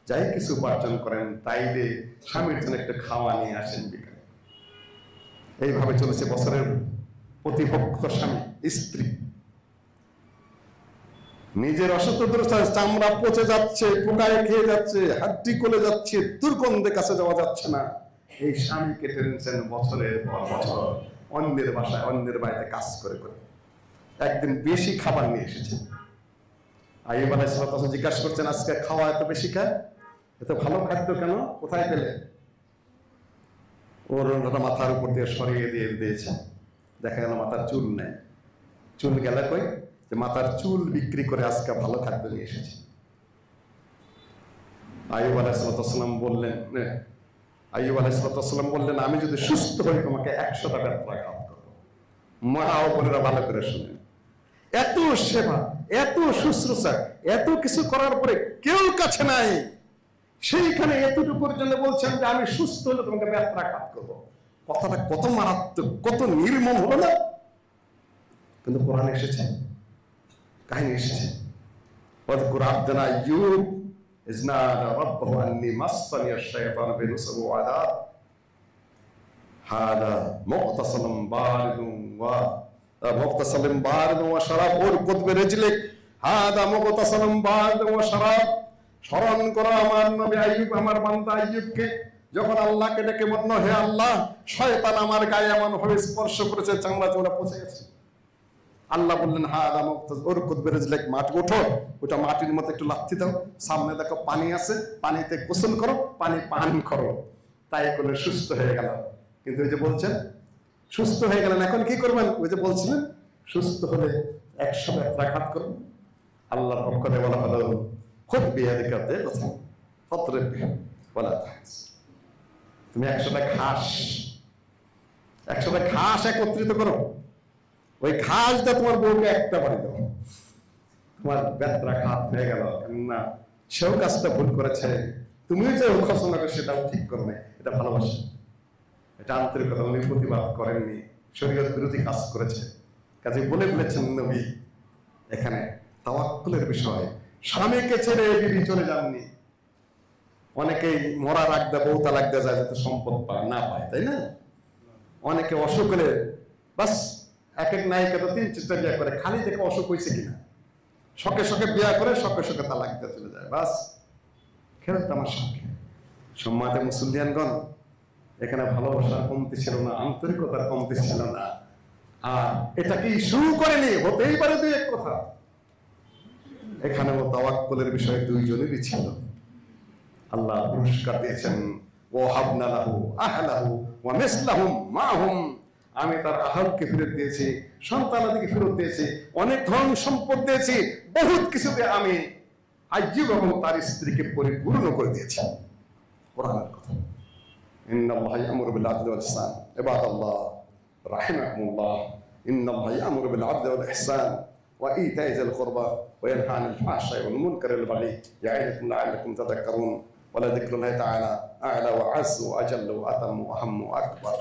যাই কিছু উপার্জন করেন, তাইলে স্বামীর জন্য একটা খাওয়া নিয়ে আসেন বিকালে। এইভাবে চলেছে বছরের প্রতিভক্ত স্বামী স্ত্রী। নিজের অসুস্থ, চামড়া পচে যাচ্ছে, পোকায় খেয়ে যাচ্ছে, হাড্ডি গলে যাচ্ছে, দুর্গন্ধে কাছে যাওয়া যাচ্ছে না। এই স্বামীকে টেনেছেন বছরের পর বছর অন্যের বাসায়, অন্যের বাড়িতে কাজ করে করে। একদিন বেশি খাবার নিয়ে এসেছেন। আইয়ুব আলাইহিস সালাম জিজ্ঞাসা করছেন, আজকে খাওয়া এত বেশি খায়, এত ভালো খাদ্য কেন, কোথায় পেলে? ওর মাথার উপর দিয়ে সরিয়ে দিয়ে দিয়েছে। দেখা গেল মাথার চুল নেই। চুল গেল কই? যে মাথার চুল বিক্রি করে আজকে ভালো খাদ্য নিয়ে এসেছে। আইয়ুব আলাইহিস সালাম বললেন, আমি যদি সুস্থ হই তোমাকে 100টা বেত্রা খাওয়াত করবো। মা ও বোনেরা ভালো করে শুনেন, এত সেবা, এত শুশ্রূষা, এত কিছু করার পরে কেউ কাছে নাই, সেইখানে এতটুকুর জন্য বলছেন যে আমি সুস্থ হলে তোমাকে বেত্রা খাত করবো। কথাটা কত মারাত্মক, কত নির্মম হলো না? কিন্তু কোরআনে এসেছে, কাহিনী এসেছে। ওয়াযকুর আবদানা আইয়ুব ইয নাদা রাব্বাহু আন্নী মাসসানি আশ-শাইতানু বিনুসবি ওয়া আযাব হাদা মুগতাসালুম বারিদুন ওয়া শারাব উরকুদ বিরিজলিক হাদা মুগতাসালুম বারিদুন ওয়া শারাব। স্মরণ করো আমার নবী আইয়ুব, আমার বান্দা আইয়ুবকে, যখন আল্লাহকে ডেকে বলল, হে আল্লাহ, শয়তান আমার গায়ে এমন ভাবে স্পর্শ করেছে, চামড়া চোমড়া পচে গেছে। আল্লাহ বললেন, হাদা উরকুদ বিরিজলিক, মাটি ওঠো, ওটা মাটির মধ্যে একটু লাথি দাও, সামনে দেখো পানি আছে, পানিতে গোসল করো, পানি পান করো। তাই করলে সুস্থ হয়ে গেল। কিন্তু ওই যে বলছেন সুস্থ হয়ে গেলেন, এখন কি করবেন? ওই যে বলছিলেন সুস্থ হলে 100 বেত্রা খাত করুন। আল্লাহর পক্ষ থেকে বলা হলো, খুব বিয়াদিকা দে কথা ফতরে বলা, তুমি 100টা ঘাস একত্রিত করো, ওই ঘাস দিয়ে তোমার বউকে একটা বাড়ি দাও, তোমার বেত্রা খাত হয়ে গেল। না, সেও কাজটা ভুল করেছে, তুমিও যে ঘোষণা করো সেটাও ঠিক করো না। এটা ভালোবাসা, এটা আন্তরিকতা। উনি প্রতিবাদ করেননি, শরীয়ত বিরোধী কাজ করেছে, কাজে বলে ফেলেছেন নবী। এখানে তাওয়াক্কুলের বিষয়, স্বামীকে ছেড়ে বিবি চলে যাননি। অনেকেই মরার আগ দিয়ে বউ তালাক দেওয়া যায় যাতে সম্পদ না পায়, তাই না? অনেকে অসুখ হলে বাস, এক এক নায়িকা তো 3-4টা বিয়ে করে, খালি দেখে অসুখ হয়েছে কিনা, শখে শখে বিয়ে করে শখে শখে তালাক দিতে চলে যায়, বাস খেল তামাশা। সম্মানিত মুসলিয়ানগণ, এখানে ভালোবাসার কমতি ছিল না, আন্তরিকতার কমতি ছিল না। আর এটা কি শুরু করেনি, হতেই পারে দুই এক কথা। এখানেও তাওয়াক্কুলের বিষয়ে দুইজনেরই ছিল। আল্লাহ পুরস্কার দিয়েছেন, ওয়াহাবনা লাহু আহলাহু ওয়া মিসলাহুম মাহুম। আমি তার আহলকে ফেরত দিয়েছি, সন্তানাদিকে ফেরত দিয়েছি, অনেক ধন সম্পদ দিয়েছি, বহুত কিছু দিয়ে আমি আইয়ুব এবং তার স্ত্রীকে পরিপূর্ণ করে দিয়েছে। কোরআনের কথা, ইন্নাল্লাহা ইয়ামুরু বিল আদলি ওয়াল ইহসান ইবাদাল্লাহ রাহিমাকুমুল্লাহ ইন্নাল্লাহা ইয়ামুরু বিল আদলি ওয়াল ইহসান ওয়া ইতা'i যিল কুরবা ওয়া ইয়ানহা আনিল ফাহশাই ওয়াল মুনকারি ওয়াল বাগই ইয়া'iদুকুম লা'আল্লাকুম তাযাক্কারুন ওয়া লা যিকরুল্লাহি তাআলা আ'লা ওয়া আ'azzu ওয়া আজাল্lu ওয়া আতাম্mu ওয়া আহাম্mu ওয়া আকবার।